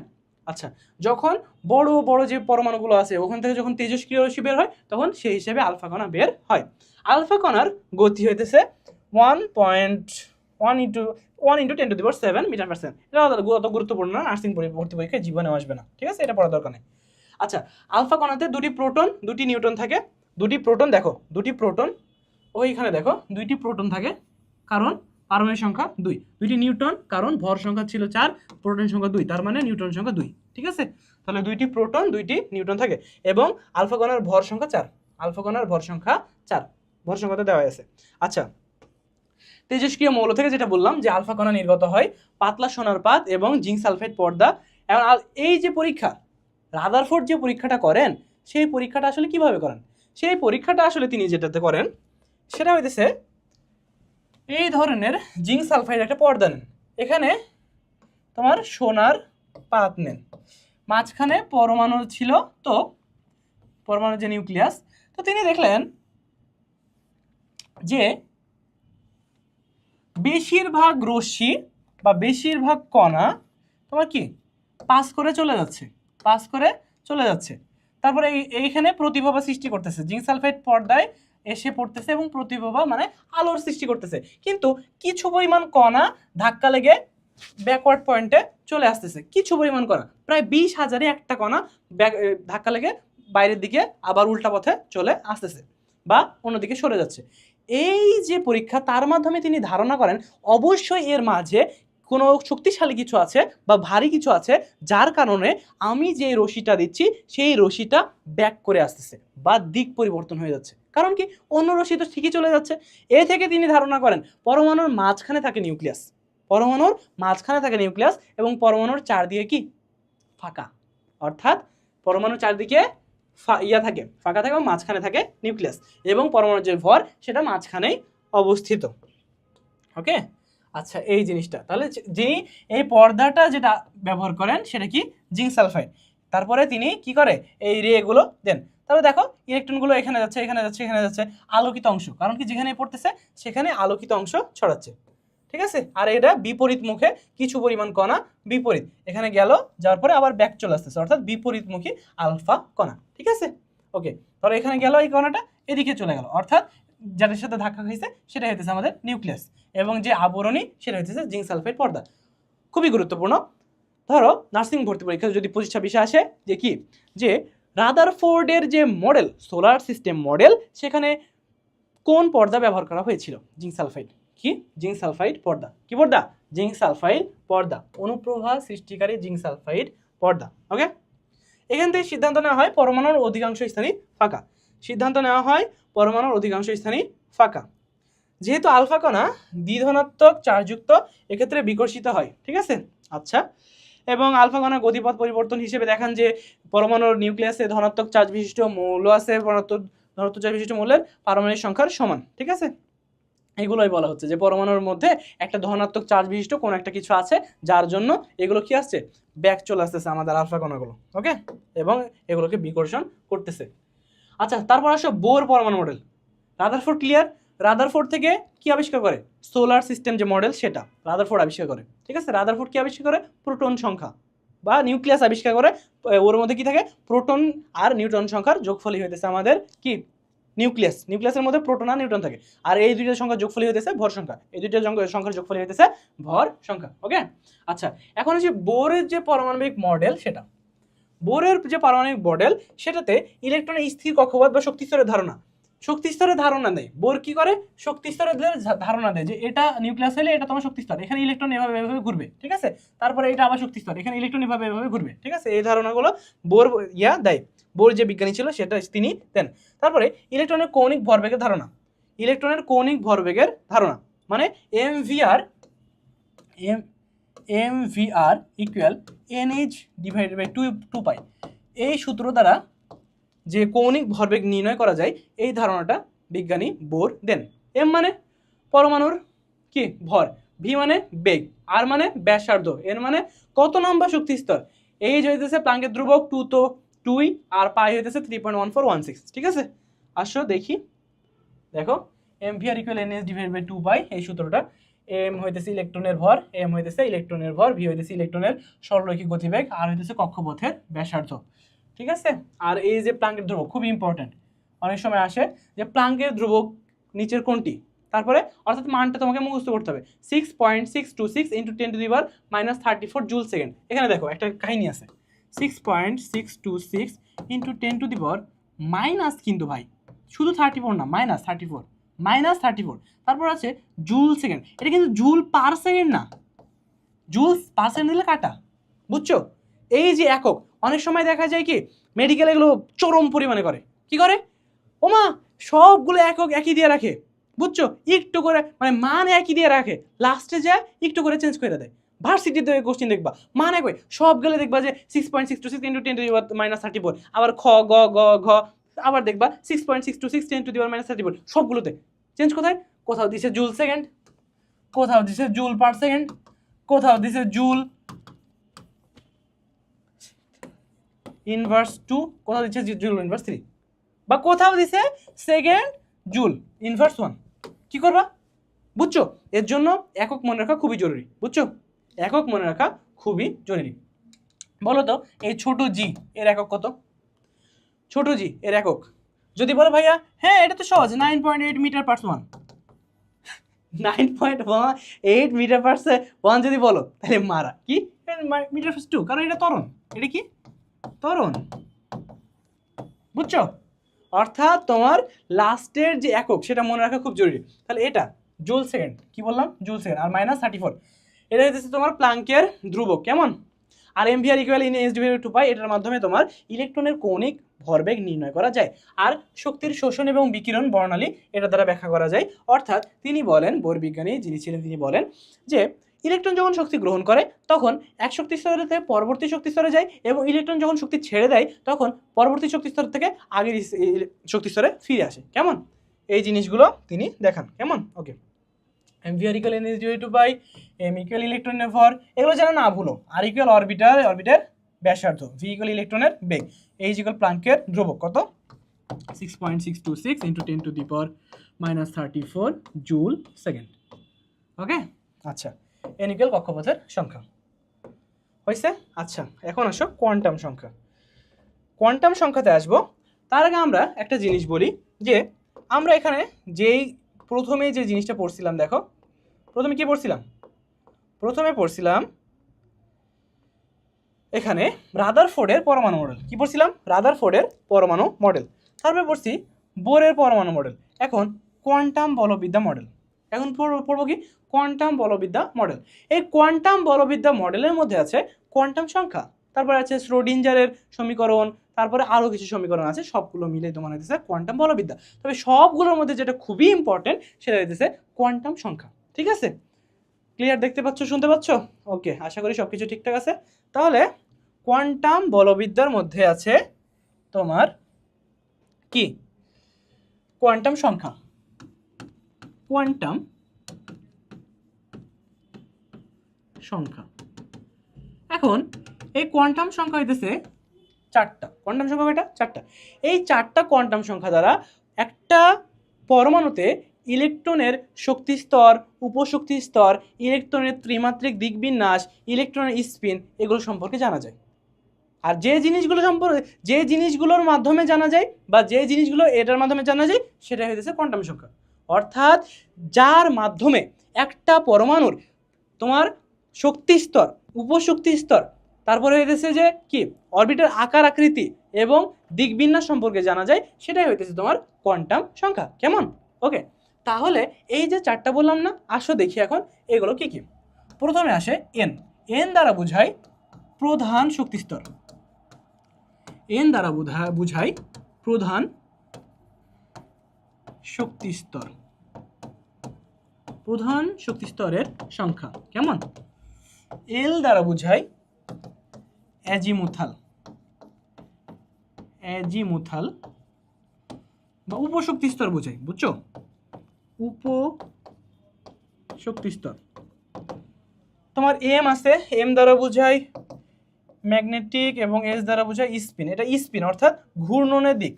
আচ্ছা, যখন বড় বড় যে পরমাণুগুলো আছে ওখান থেকে যখন তেজস্ক্রিয় রশ্মি বের হয় তখন সেই হিসেবে আলফা কণা বের হয়। আলফা কণার গতি হইতেছে 1.1 × 10⁷ মিটার পার সেকেন্ড। এটা অত গুরুত্বপূর্ণ না, নার্সিং ভর্তি পরীক্ষায় জীবনে আসবে না, ঠিক আছে? এটা পড়ার দরকার নেই। আচ্ছা, আলফা কণাতে 2টি প্রোটন 2টি নিউট্রন থাকে। 2টি প্রোটন দেখো, 2টি প্রোটন ওইখানে দেখো 2টি প্রোটন থাকে কারণ পারমাণবিক সংখ্যা 2, 2টি নিউট্রন কারণ ভর সংখ্যা ছিল 4, প্রোটন সংখ্যা 2, তার মানে নিউট্রন সংখ্যা 2, ঠিক আছে? তাহলে 2টি প্রোটন 2টি নিউট্রন থাকে এবং আলফা কণার ভর সংখ্যা 4। আলফা কণার ভর সংখ্যা 4, ভর সংখ্যাটা দেওয়া আছে। আচ্ছা, তেজস্ক্রিয় মৌল থেকে যেটা বললাম যে আলফা কণা নির্গত হয় পাতলা সোনার পাত এবং জিঙ্ক সালফেট পর্দা। এবং এই যে পরীক্ষা রাদারফোর্ড যে পরীক্ষাটা করেন সেই পরীক্ষাটা আসলে কিভাবে করেন? সেই পরীক্ষাটা আসলে তিনি যেটাতে করেন সেটা হইতেছে এই ধরনের জিঙ্ক সালফাইড একটা পর্দা নেন, এখানে তোমার সোনার পাত নেন, মাঝখানে পরমাণু ছিল, তো পরমাণুর যে নিউক্লিয়াস, তো তিনি দেখলেন যে বেশিরভাগ রশ্মি বা বেশিরভাগ কণা তোমার কি পাস করে চলে যাচ্ছে। তারপরে এইখানে প্রতিভাবা সৃষ্টি করতেছে, জিঙ্ক সালফাইড পর্দায় এসে পড়তেছে এবং প্রতিভাবা মানে আলোর সৃষ্টি করতেছে। কিন্তু কিছু পরিমাণ কণা ধাক্কা লেগে ব্যাকওয়ার্ড পয়েন্টে চলে আসতেছে, কিছু পরিমাণ কণা, প্রায় 20,000-এ একটা কণা ধাক্কা লেগে বাইরের দিকে আবার উল্টা পথে চলে আসতেছে বা অন্যদিকে সরে যাচ্ছে। এই যে পরীক্ষা, তার মাধ্যমে তিনি ধারণা করেন অবশ্যই এর মাঝে কোনো শক্তিশালী কিছু আছে বা ভারী কিছু আছে, যার কারণে আমি যে রশিটা দিচ্ছি সেই রশিটা ব্যাক করে আসতেছে বা দিক পরিবর্তন হয়ে যাচ্ছে। কারণ কি? অন্য রশি তো ঠিকই চলে যাচ্ছে। এ থেকে তিনি ধারণা করেন পরমাণুর মাঝখানে থাকে নিউক্লিয়াস। পরমাণুর মাঝখানে থাকে নিউক্লিয়াস এবং পরমাণুর চারদিকে কি ফাঁকা, অর্থাৎ পরমাণুর চারদিকে থাকে ফাঁকা থাকে এবং মাঝখানে থাকে নিউক্লিয়াস এবং পরমাণুর যে ভর সেটা মাঝখানেই অবস্থিত। ওকে, আচ্ছা এই জিনিসটা তাহলে যিনি এই পর্দাটা যেটা ব্যবহার করেন সেটা কি জিঙ্ক সালফাইড। তারপরে তিনি কি করে এই রেগুলো দেন, তাহলে দেখো ইলেকট্রনগুলো এখানে যাচ্ছে এখানে যাচ্ছে এখানে যাচ্ছে, আলোকিত অংশ, কারণ কি যেখানে পড়তেছে সেখানে আলোকিত অংশ ছড়াচ্ছে, ঠিক আছে। আর এটা বিপরীত মুখে কিছু পরিমাণ কণা বিপরীত এখানে গেল, যাওয়ার পরে আবার ব্যাক চলে আসতেছে, অর্থাৎ বিপরীতমুখী আলফা কণা, ঠিক আছে। ওকে, তাহলে এখানে গেল এই কণাটা এদিকে চলে গেল, অর্থাৎ যাদের সাথে ধাক্কা খাইছে সেটা হইতেছে আমাদের নিউক্লিয়াস এবং যে আবরণী সেটা হইতেছে জিঙ্ক সালফাইড পর্দা। খুবই গুরুত্বপূর্ণ। ধরো নার্সিং ভর্তি পরীক্ষা যদি 25-26 আসে যে কি, যে রাদারফোর্ডের যে মডেল সোলার সিস্টেম মডেল সেখানে কোন পর্দা ব্যবহার করা হয়েছিল? Zinc sulphide. কি জিঙ্ক সালফাইড পর্দা, কি পর্দা? জিঙ্ক সালফাইড পর্দা, অনুপ্রভা সৃষ্টিকারী জিঙ্ক সালফাইড পর্দা। ওকে, এখান থেকে সিদ্ধান্ত নেওয়া হয় পরমাণুর অধিকাংশ স্থানই ফাঁকা, সিদ্ধান্ত নেওয়া হয় পরমাণুর অধিকাংশ স্থানই ফাঁকা। যেহেতু আলফা কণা দ্বিধনাত্মক চার্জযুক্ত এক্ষেত্রে বিকর্ষিত হয়, ঠিক আছে। আচ্ছা, এবং আলফা কণার গতিপথ পরিবর্তন হিসেবে দেখান যে পরমাণুর নিউক্লিয়াসে ধনাত্মক চার্জ বিশিষ্ট মৌল আছে, ধনাত্মক চার্জ বিশিষ্ট মৌলের পারমাণবিক সংখ্যার সমান, ঠিক আছে। এগুলোই বলা হচ্ছে যে পরমাণুর মধ্যে একটা ধনাত্মক চার্জ বিশিষ্ট কোন একটা কিছু আছে যার জন্য এগুলো কি আসছে ব্যাক চলে আসতেছে আমাদের আলফা কণাগুলো। ওকে, এবং এগুলোকে বিকর্ষণ করতেছে। আচ্ছা, তারপর আসো বোর পরমাণু মডেল। রাদারফোর্ড ক্লিয়ার, রাদারফোর্ড থেকে কি আবিষ্কার করে? সোলার সিস্টেম যে মডেল সেটা রাদারফোর্ড আবিষ্কার করে, ঠিক আছে। রাদারফোর্ড কি আবিষ্কার করে? প্রোটন সংখ্যা বা নিউক্লিয়াস আবিষ্কার করে, ওর মধ্যে কি থাকে? প্রোটন আর নিউট্রন সংখ্যার যোগফলই হইতেছে আমাদের কি নিউক্লিয়াস। নিউক্লিয়াসের মধ্যে প্রোটন আর নিউট্রন থাকে, আর এই দুইটা সংখ্যার যোগফলই হইতেছে ভর সংখ্যা, এই দুইটা সংখ্যার যোগফলই হইতেছে ভর সংখ্যা। ওকে, আচ্ছা এখন হচ্ছে বোরের যে পারমাণবিক মডেল সেটা, বোরের যে পারমাণবিক মডেল সেটাতে ইলেকট্রনের স্থির কক্ষপথ বা শক্তি স্তরের ধারণা, শক্তি স্তরের ধারণা দেয়। বোর কি করে? শক্তি স্তরের ধারণা দেয় যে এটা নিউক্লিয়াস হলে এটা তোমার শক্তি স্তর, এখানে ইলেকট্রন এভাবে এভাবে ঘুরবে, ঠিক আছে। তারপরে এটা আবার শক্তি স্তর, এখানে ইলেকট্রন এভাবে এভাবে ঘুরবে, ঠিক আছে। এই ধারণাগুলো বোর দেয়, বোর যে বিজ্ঞানী ছিল সেটা তিনি দেন। তারপরে ইলেকট্রনের কৌণিক ভরবেগের ধারণা, ইলেকট্রনের কৌণিক ভরবেগের ধারণা মানে mvr equal nh divided by 2 pi, এই সূত্র দ্বারা যে কৌণিক ভরবেগ নির্ণয় করা যায় এই ধারণাটা বিজ্ঞানী বোর দেন। এম মানে পরমাণুর কি ভর, ভি মানে বেগ, আর মানে ব্যাসার্ধ, এর মানে কত নম্বর শক্তি স্তর, এইচ হইতেছে প্লাঙ্কের ধ্রুবক 2 তো 2ই, আর পাই হইতেছে 3.1416, ঠিক আছে। আসো দেখি, দেখো mvr equal nh divided by 2 pi, এই সূত্রটা এম হইতেছে ইলেকট্রনের ভর, এম হইতেছে ইলেকট্রনের ভর, ভি হইতেছে ইলেকট্রনের সরলরৈখিক গতিবেগ, আর হইতেছে কক্ষপথের ব্যাসার্ধ, ঠিক আছে। আর এই যে প্লাঙ্কের ধ্রুবক খুব ইম্পর্টেন্ট, অনেক সময় আসে যে প্লাঙ্কের ধ্রুবক নিচের কোনটি, তারপরে অর্থাৎ মানটা তোমাকে মুখস্থ করতে হবে 6.626 ইন্টু 10⁻34 জুল সেকেন্ড। এখানে দেখো একটা কাহিনী আছে, 6.626 ইন্টু 10⁻, কিন্তু ভাই শুধু 34 না, -34 তারপর আছে জুল সেকেন্ড, এটা কিন্তু জুল পার সেকেন্ড না, জুল পার সেকেন্ড দিলে কাটা, বুঝছো। এই যে একক অনেক সময় দেখা যায় কি মেডিকেল এগুলো চরম পরিমাণে করে, কি করে ওমা সবগুলো একক একই দিয়ে রাখে, বুঝছো, একটু করে মানে মান একই দিয়ে রাখে, লাস্টে যায় একটু করে চেঞ্জ করে দেয়। ভার্সিটিতে কোশ্চেন দেখবা মান একই, সবগুলো দেখবা যে 6.626 ইন্টু 10⁻34, আবার খ গ গ ঘ আবার দেখবা 6.626 10⁻34, সবগুলোতে চেঞ্জ কোথায়? কোথাও দিছে জুল সেকেন্ড, কোথাও দিছে জুল পার সেকেন্ড, কোথাও দিছে জুল ইনভার্স 2, কোথাও দিচ্ছে জুল ইনভার্স 3, বা কোথাও দিছে সেকেন্ড জুল ইনভার্স 1। কি করবা? বুঝছো, এর জন্য একক মনে রাখা খুবই জরুরি, বুঝছো, একক মনে রাখা খুবই জরুরি। বলো তো এই ছোট জি এর একক কত? ছোট জি এর একক যদি বলো ভাইয়া হ্যাঁ এটা তো সহজ 9.8 metre per one, 9.8 metre per one যদি বলো তাহলে মারা কি মিটার পার 2, কারণ এটা ত্বরণ, এটা কি ত্বরণ, বুঝছো। অর্থাৎ তোমার লাস্টের যে একক সেটা মনে রাখা খুব জরুরি। তাহলে এটা জুল সেকেন্ড, কি বললাম জুল সেকেন্ড, আর -34 এটা হচ্ছে তোমার প্লাঙ্কের ধ্রুবক, কেমন। আর mvr ইকুয়াল nh ডিভাইডেড 2 পাই, এটার মাধ্যমে তোমার ইলেকট্রনের কৌণিক ভরবেগ নির্ণয় করা যায়, আর শক্তির শোষণ এবং বিকিরণ বর্ণালী এটা দ্বারা ব্যাখ্যা করা যায়। অর্থাৎ তিনি বলেন, বোর বিজ্ঞানী যিনি ছিলেন তিনি বলেন যে ইলেকট্রন যখন শক্তি গ্রহণ করে তখন এক শক্তি স্তর থেকে পরবর্তী শক্তি স্তরে যায়, এবং ইলেকট্রন যখন শক্তি ছেড়ে দেয় তখন পরবর্তী শক্তি স্তর থেকে আগের শক্তি স্তরে ফিরে আসে। কেমন? এই জিনিসগুলো তিনি দেখান। কেমন? Okay, M V R equal N is divide two by M equal ইলেকট্রনের ভর, এগুলো যেন না ভুলো। আর ইকুয়াল অরবিটার ব্যাসার্ধ, ভি ইকুয়াল ইলেকট্রনের বেগ, এইচ ইকুয়াল প্লাঙ্কের ধ্রুবক কত 6.626 into 10 to the power -34 joule second. Okay, আচ্ছা, এন ইকুয়াল কক্ষপথের সংখ্যা হয়েছে। আচ্ছা, এখন আসো কোয়ান্টাম সংখ্যা। কোয়ান্টাম সংখ্যাতে আসবো, তার আগে আমরা একটা জিনিস বলি যে আমরা এখানে প্রথমে যে জিনিসটা পড়ছিলাম, দেখো প্রথমে কি পড়ছিলাম? প্রথমে পড়ছিলাম এখানে রাদারফোর্ডের পরমাণু মডেল। কি পড়ছিলাম? রাদারফোর্ডের পরমাণু মডেল। তারপরে পড়ছি বোরের পরমাণু মডেল। এখন কোয়ান্টাম বলবিদ্যা মডেল। এখন পড়বো কি? কোয়ান্টাম বলবিদ্যা মডেল। এই কোয়ান্টাম বলবিদ্যা মডেলের মধ্যে আছে কোয়ান্টাম সংখ্যা, তারপরে আছে শ্রোডিঞ্জারের সমীকরণ, তারপরে আরও কিছু সমীকরণ আছে, সবগুলো মিলে তোমার হইতেছে কোয়ান্টাম বলবিদ্যা। তবে সবগুলোর মধ্যে যেটা খুবই ইম্পর্টেন্ট সেটা হইতেছে কোয়ান্টাম সংখ্যা। ঠিক আছে? ক্লিয়ার? দেখতে পাচ্ছ, শুনতে পাচ্ছ? ওকে, আশা করি সব কিছু ঠিকঠাক আছে। তাহলে কোয়ান্টাম বলবিদ্যার মধ্যে আছে তোমার কি? কোয়ান্টাম সংখ্যা। কোয়ান্টাম সংখ্যা। এখন এই কোয়ান্টাম সংখ্যা হইতেছে চারটা। কোয়ান্টাম সংখ্যা কয়টা? চারটা। এই চারটা কোয়ান্টাম সংখ্যা দ্বারা একটা পরমাণুতে ইলেকট্রনের শক্তি স্তর, উপশক্তি স্তর, ইলেকট্রনের ত্রিমাত্রিক দিকবিন্যাস, ইলেকট্রনের স্পিন, এগুলো সম্পর্কে জানা যায়। আর যে জিনিসগুলোর মাধ্যমে জানা যায় বা যে জিনিসগুলো এটার মাধ্যমে জানা যায় সেটা হইতেছে কোয়ান্টাম সংখ্যা। অর্থাৎ যার মাধ্যমে একটা পরমাণুর তোমার শক্তি স্তর, উপশক্তি স্তর, তারপরে হইতেছে যে কি অরবিটার আকার আকৃতি এবং দিকবিন্যাস সম্পর্কে জানা যায়, সেটাই হইতেছে তোমার কোয়ান্টাম সংখ্যা। কেমন? ওকে, তাহলে এই যে চারটা বললাম না, আসো দেখি এখন এগুলো কি কি। প্রথমে আসে এন। এন দ্বারা বোঝায় প্রধান শক্তি স্তর। এন দ্বারা বোঝায় প্রধান শক্তি স্তর, প্রধান শক্তি স্তরের সংখ্যা। কেমন? এল দ্বারা বোঝায় অ্যাজিমুথাল, অ্যাজিমুথাল বা উপশক্তি স্তর বোঝায়, বুঝছো? উপশক্তি স্তর। তোমার এম আছে, এম দ্বারা বোঝায় ম্যাগনেটিক এবং এস দ্বারা বোঝায় স্পিন। এটা স্পিন অর্থাৎ ঘূর্ণনের দিক।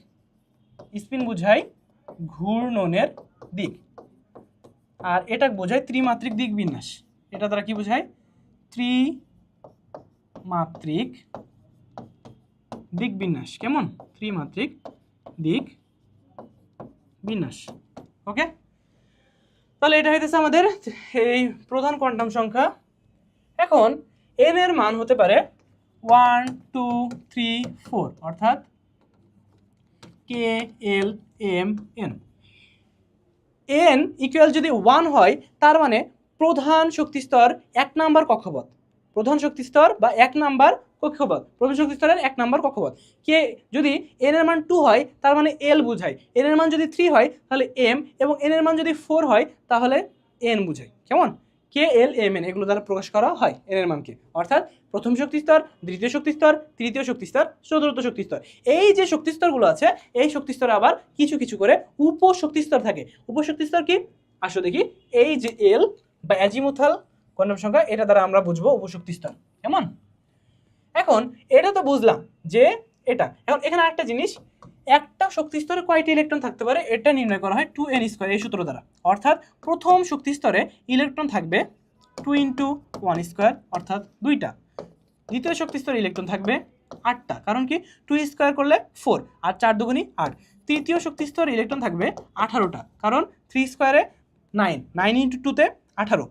স্পিন বোঝায় ঘূর্ণনের দিক। আর এটা বোঝায় ত্রিমাত্রিক দিক বিন্যাস। এটা দ্বারা কি বোঝায়? ত্রিমাত্রিক দিক বিন্যাস। কেমন? ত্রিমাত্রিক দিক বিন্যাস। ওকে, তাহলে এটা হইতেছে আমাদের এই প্রধান কোয়ান্টাম সংখ্যা। এখন এন এর মান হতে পারে 1, 2, 3, 4, অর্থাৎ K L M N. N equal যদি 1 হয় তার মানে প্রধান শক্তি স্তর 1 নাম্বার কক্ষপথ, প্রধান শক্তি স্তর বা 1 নাম্বার কক্ষপথ, প্রধান শক্তি স্তরের 1 নাম্বার কক্ষপথ। কে যদি এন এর মান 2 হয় তার মানে এল বুঝায়, এন এর মান যদি 3 হয় তাহলে এম, এবং এন এর মান যদি 4 হয় তাহলে এন বুঝায়। কেমন? কে এল এম এন এগুলো দ্বারা প্রকাশ করা হয় এন এর মানকে। অর্থাৎ প্রথম শক্তি স্তর, দ্বিতীয় শক্তি স্তর, তৃতীয় শক্তি স্তর, চতুর্থ শক্তি স্তর। এই যে শক্তি স্তরগুলো আছে এই শক্তি স্তরে আবার কিছু কিছু করে উপশক্তি স্তর থাকে। উপশক্তি স্তর কি? আসো দেখি। এই যে এল বা অ্যাজিমুথাল কোয়ান্টাম সংখ্যা, এটা দ্বারা আমরা বুঝবো উপশক্তি স্তর। কেমন? এখন এটা তো বুঝলাম যে এটা। এখন এখানে একটা জিনিস, একটা শক্তি স্তরে কয়টি ইলেকট্রন থাকতে পারে এটা নির্ণয় করা হয় 2n² এই সূত্র দ্বারা। অর্থাৎ প্রথম শক্তি স্তরে ইলেকট্রন থাকবে 2 × 1² অর্থাৎ 2টা। দ্বিতীয় শক্তি স্তরে ইলেকট্রন থাকবে 8টা, কারণ কি 2² করলে 4 আর 4 দুগুণী 8। তৃতীয় শক্তি স্তরে ইলেকট্রন থাকবে 18টা, কারণ 3² 9, 9 × 2 তে 18।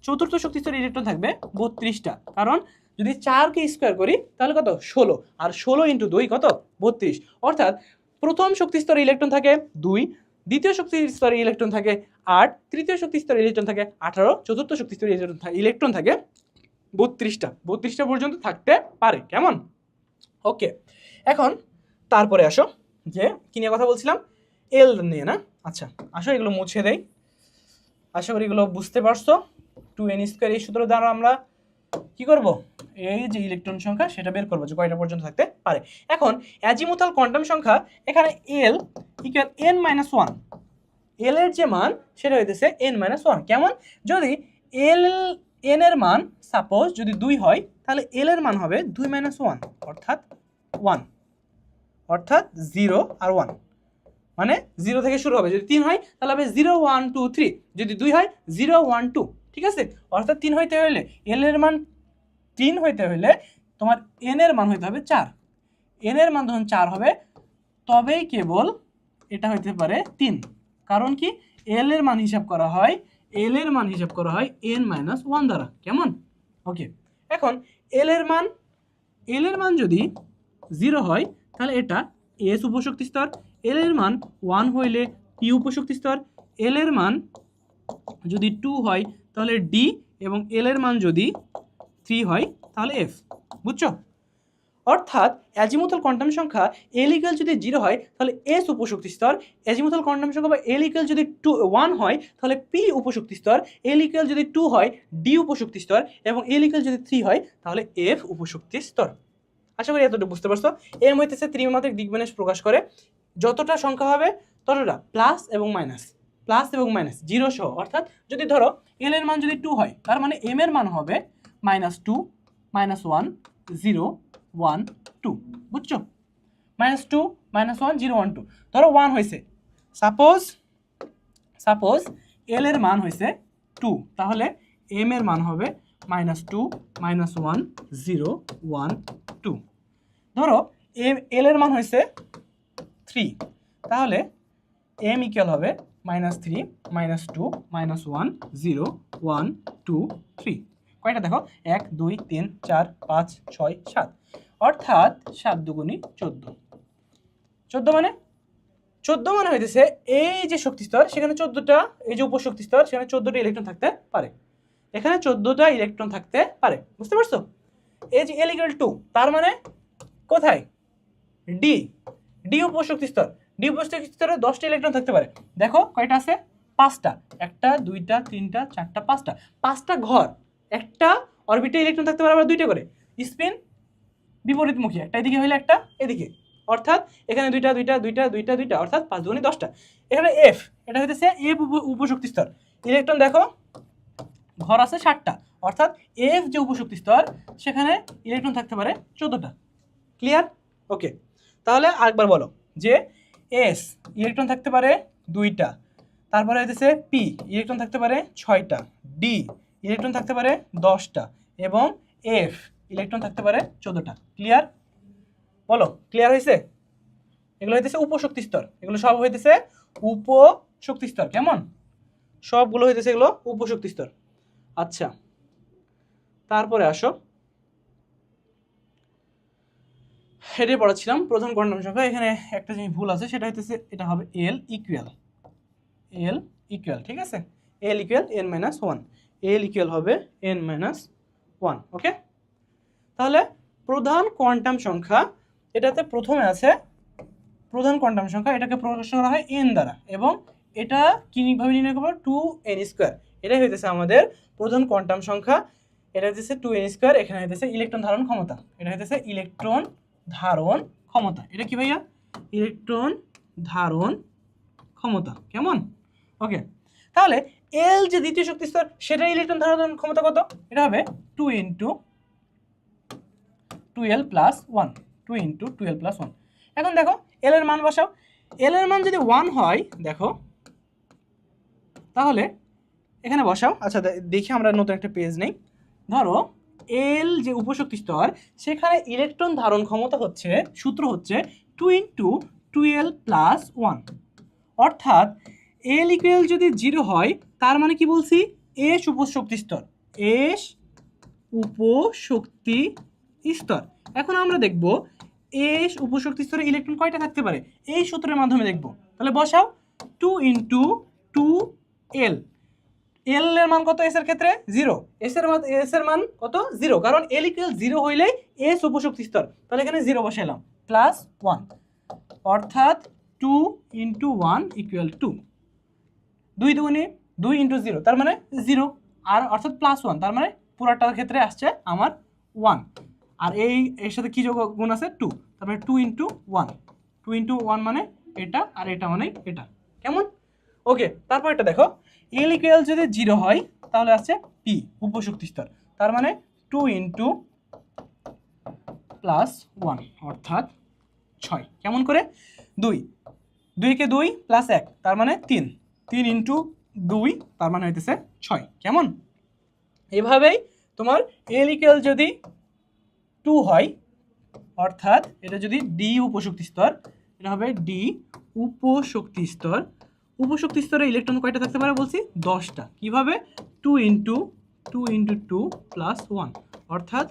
চতুর্থ শক্তি স্তরে ইলেকট্রন থাকবে 32টা, কারণ যদি 4কে স্কোয়ার করি তাহলে কত? 16, আর 16 × 2 কত? 32। অর্থাৎ প্রথম শক্তি স্তরে ইলেকট্রন থাকে 2, দ্বিতীয় শক্তি স্তরে ইলেকট্রন থাকে 8, তৃতীয় শক্তি স্তরে ইলেকট্রন থাকে 18, চতুর্থ শক্তি স্তরে ইলেকট্রন থাকে 32টা। 32টা পর্যন্ত থাকতে পারে। কেমন? ওকে, এখন তারপরে আসো যে কি নিয়ে কথা বলছিলাম? এল নিয়ে না? আচ্ছা, আসো এগুলো মুছে দেই। আশা করি এগুলো বুঝতে পারছো। 2n² এই সূত্র দ্বারা আমরা কি করব, এই যে ইলেকট্রন সংখ্যা সেটা বের করবো যে কয়টা পর্যন্ত থাকতে পারে। এখন অ্যাজিমুথাল কোয়ান্টাম সংখ্যা এখানে l ইকুয়াল n-1, l এর যে মান সেটা হইতেছে n-1। কেমন, যদি n এর মান সাপোজ যদি 2 হয় তাহলে l এর মান হবে 2 - 1 অর্থাৎ 1, অর্থাৎ 0 আর 1, মানে 0 থেকে শুরু হবে। যদি 3 হয় তাহলে হবে 0 1 2 3, যদি 2 হয় 0 1 2, ঠিক আছে। অর্থাৎ 3 হইতে হলে l এর মান 3 হইতে হলে তোমার n এর মান হইতে হবে 4, n এর মান যখন 4 হবে তবেই কেবল এটা হইতে পারে 3। কারণ কি, l এর মান হিসাব করা হয় n-1 দ্বারা। কেমন, ওকে। এখন l এর মান যদি 0 হয় তাহলে এটা s উপশক্তি স্তর, l এর মান 1 হইলে p উপশক্তি স্তর, l এর মান যদি 2 হয় তাহলে d, এবং l এর মান যদি 3 হয় তাহলে f। বুঝছো? অর্থাৎ অ্যাজিমুথাল কোয়ান্টাম সংখ্যা l ইকুয়াল যদি 0 হয় তাহলে s উপশক্তি স্তর, অ্যাজিমুথাল কোয়ান্টাম সংখ্যা বা l ইকুয়াল যদি 1 হয় তাহলে p উপশক্তি স্তর, l ইকুয়াল যদি 2 হয় d উপশক্তি স্তর, এবং l ইকুয়াল যদি 3 হয় তাহলে f উপশক্তি স্তর। আশা করি এতটুকু বুঝতে পারছো। এর মধ্যে ত্রিমাত্রিক দিকবিন্যাস প্রকাশ করে যতটা সংখ্যা হবে ততটা প্লাস এবং মাইনাস 0 সহ। অর্থাৎ যদি ধরো l এর মান যদি 2 হয় তার মানে m এর মান হবে -2 -1 0 1 2। বুঝছো? -2 -1 0 1 2। ধরো 1 হয়েছে, সাপোজ l এর মান হয়েছে 2, তাহলে m এর মান হবে -2 -1 0 1 2। ধরো l এর মান হয়েছে 3, তাহলে m ইকুয়াল হবে -3 -2 -1 0 1 2 3। কয়টা দেখো, 1 2 3 4 5 6 7, অর্থাৎ 7 দুগুণী 14। 14 মানে হইতেছে এই যে শক্তি স্তর সেখানে 14টা, এই যে উপশক্তি স্তর সেখানে 14টা ইলেকট্রন থাকতে পারে, এখানে 14টা ইলেকট্রন থাকতে পারে। বুঝতে পারছো? এই যে l = 2 তার মানে কোথায়, d উপশক্তি স্তর, d উপশক্তি স্তরে 10টা ইলেকট্রন থাকতে পারে। দেখো কয়টা আছে, 5টা, 1টা 2টা 3টা 4টা 5টা, 5টা ঘর, একটা অরবিটে ইলেকট্রন থাকতে পারে আবার 2টা করে, স্পিন বিপরীতমুখী, একটা এদিকে হইলে একটা এদিকে, অর্থাৎ এখানে 2টা 2টা 2টা 2টা 2টা, অর্থাৎ 5 দুগুণী 10টা। এখানে f, এটা হইতেছে f উপশক্তি স্তর, ইলেকট্রন দেখো ঘর আছে 7টা, অর্থাৎ f যে উপশক্তি স্তর সেখানে ইলেকট্রন থাকতে পারে 14টা। ক্লিয়ার? ওকে। তাহলে আরেকবার বলো যে s ইলেকট্রন থাকতে পারে 2টা, তারপরে হইতেছে p ইলেকট্রন থাকতে পারে 6টা, d ইলেকট্রন থাকতে পারে 10টা, এবং f ইলেকট্রন থাকতে পারে 14টা। ক্লিয়ার? বলো, ক্লিয়ার হয়েছে? এগুলো হইতেছে উপশক্তি স্তর, এগুলো সব হইতেছে উপশক্তি স্তর। কেমন, সবগুলো হইতেছে এগুলো উপশক্তি স্তর। আচ্ছা, তারপরে আসো, হেডে পড়াচ্ছিলাম প্রধান কোয়ান্টাম সংখ্যা। এখানে একটা জিনিস ভুল আছে, সেটা হইতেছে এটা হবে l ইকুয়াল, ঠিক আছে, l equal n-1, l equal হবে n-1। ওকে, তাহলে প্রধান কোয়ান্টাম সংখ্যা, এটাতে প্রথমে আছে প্রধান কোয়ান্টাম সংখ্যা, এটাকে প্রকাশ করা হয় n দ্বারা, এবং এটা কিভাবে নির্ণয় করবো, 2n²। এটাই হইতেছে আমাদের প্রধান কোয়ান্টাম সংখ্যা, এটা হইতেছে 2n²। এখানে হইতেছে ইলেকট্রন ধারণ ক্ষমতা, এটা হইতেছে ইলেকট্রন ধারণ ক্ষমতা। এটা কি ভাইয়া, ইলেকট্রন ধারণ ক্ষমতা। কেমন, ওকে। তাহলে l যে দ্বিতীয় শক্তি স্তর সেটা ইলেকট্রন ধারণ ক্ষমতা কত, এটা হবে 2 × 2l + 1, 2 × 2l + 1। এখন দেখো l এর মান বসাও, l এর মান যদি 1 হয় দেখো তাহলে এখানে বসাও। আচ্ছা দেখি আমরা নতুন একটা পেজ নেই। ধরো l যে উপশক্তি স্তর সেখানে ইলেকট্রন ধারণ ক্ষমতা হচ্ছে, সূত্র হচ্ছে 2 × 2l + 1, অর্থাৎ l ইকুয়াল যদি 0 হয় তার মানে কি বলছি, s উপশক্তি স্তর, s উপশক্তি স্তর। এখন আমরা দেখব s উপশক্তি স্তরে ইলেকট্রন কয়টা থাকতে পারে, এই সূত্রের মাধ্যমে দেখব। তাহলে বসাও 2 × 2l, l এর মান কত s এর ক্ষেত্রে, 0, s এর মান কত, 0, কারণ l ইকুয়াল 0 হইলেই s উপশক্তি স্তর। তাহলে এখানে 0 বসাইলাম, +1, অর্থাৎ 2 × 1 = 2, 2 × 0 তার মানে 0, আর অর্থাৎ +1, তার মানে পুরাটার ক্ষেত্রে আসছে আমার 1, আর এর সাথে কি যোগ গুণ আছে 2, তার মানে 2 × 1, 2 × 1 মানে এটা, আর এটা মানে এটা। কেমন? ওকে, তারপর এটা দেখো, L = যদি 0 হয় তাহলে আসছে P উপশক্তি স্তর, তার মানে 2 × +1 অর্থাৎ 6। কেমন করে? 2 2 কে 2 + 1 তার মানে 3, 3 × 2 তার মানে হইতেছে 6। কেমন? এভাবেই তোমার L = যদি 2 হয় অর্থাৎ এটা যদি D উপশক্তি স্তর, এটা হবে D উপশক্তি স্তর। উপশক্তি স্তরে ইলেকট্রন কয়টা থাকতে পারে বলছি? 10টা। কিভাবে? 2 × 2 × 2 + 1 অর্থাৎ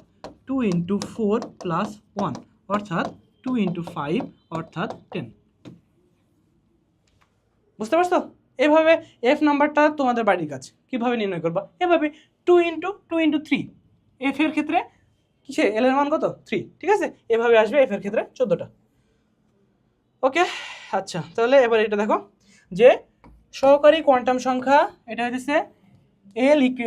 2 × 4 + 1 অর্থাৎ 2 × 5 অর্থাৎ 10। বুঝতে পারছো? এভাবে F নাম্বারটা তোমাদের বাড়ির কাজ কিভাবে নির্ণয় করবা? এভাবে 2 × 2 × 3, F এর ক্ষেত্রে কিসে L এর মান কত? 3, ঠিক আছে? এভাবে আসবে F এর ক্ষেত্রে 14টা। ওকে, আচ্ছা, তাহলে এবার এটা দেখো যে সহকারী কোয়ান্টাম সংখ্যা, এটা হচ্ছে L =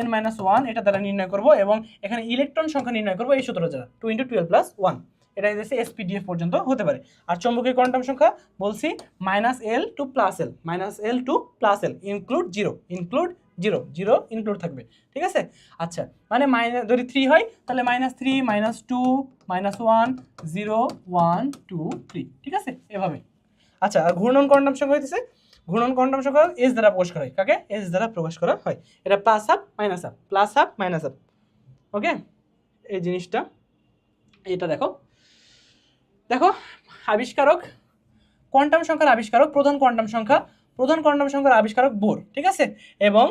n-1, এটা দ্বারা নির্ণয় করব, এবং এখানে ইলেকট্রন সংখ্যা নির্ণয় করব এই সূত্র দ্বারা 2 × 12 + 1, এটা হচ্ছে SPDF পর্যন্ত হতে পারে। আর চৌম্বকীয় কোয়ান্টাম সংখ্যা বলছি -L to +L, -L to +L, include 0, include 0, 0 include থাকবে, ঠিক আছে? আচ্ছা, মানে যদি 3 হয় তাহলে -3, -2, -1, 0, 1, 2, 3, ঠিক আছে? এভাবে। আচ্ছা, আর ঘূর্ণন কোয়ান্টাম সংখ্যা হইতেছে, ঘূর্ণন কোয়ান্টাম সংখ্যা S দ্বারা প্রকাশ করা হয়। কাকে? S দ্বারা প্রকাশ করা হয়। এটা +1/2 -1/2, +1/2 -1/2। ওকে, এই জিনিসটা এটা দেখো, দেখো আবিষ্কারক, কোয়ান্টাম সংখ্যার আবিষ্কারক, প্রধান কোয়ান্টাম সংখ্যার আবিষ্কারক বোর, ঠিক আছে? এবং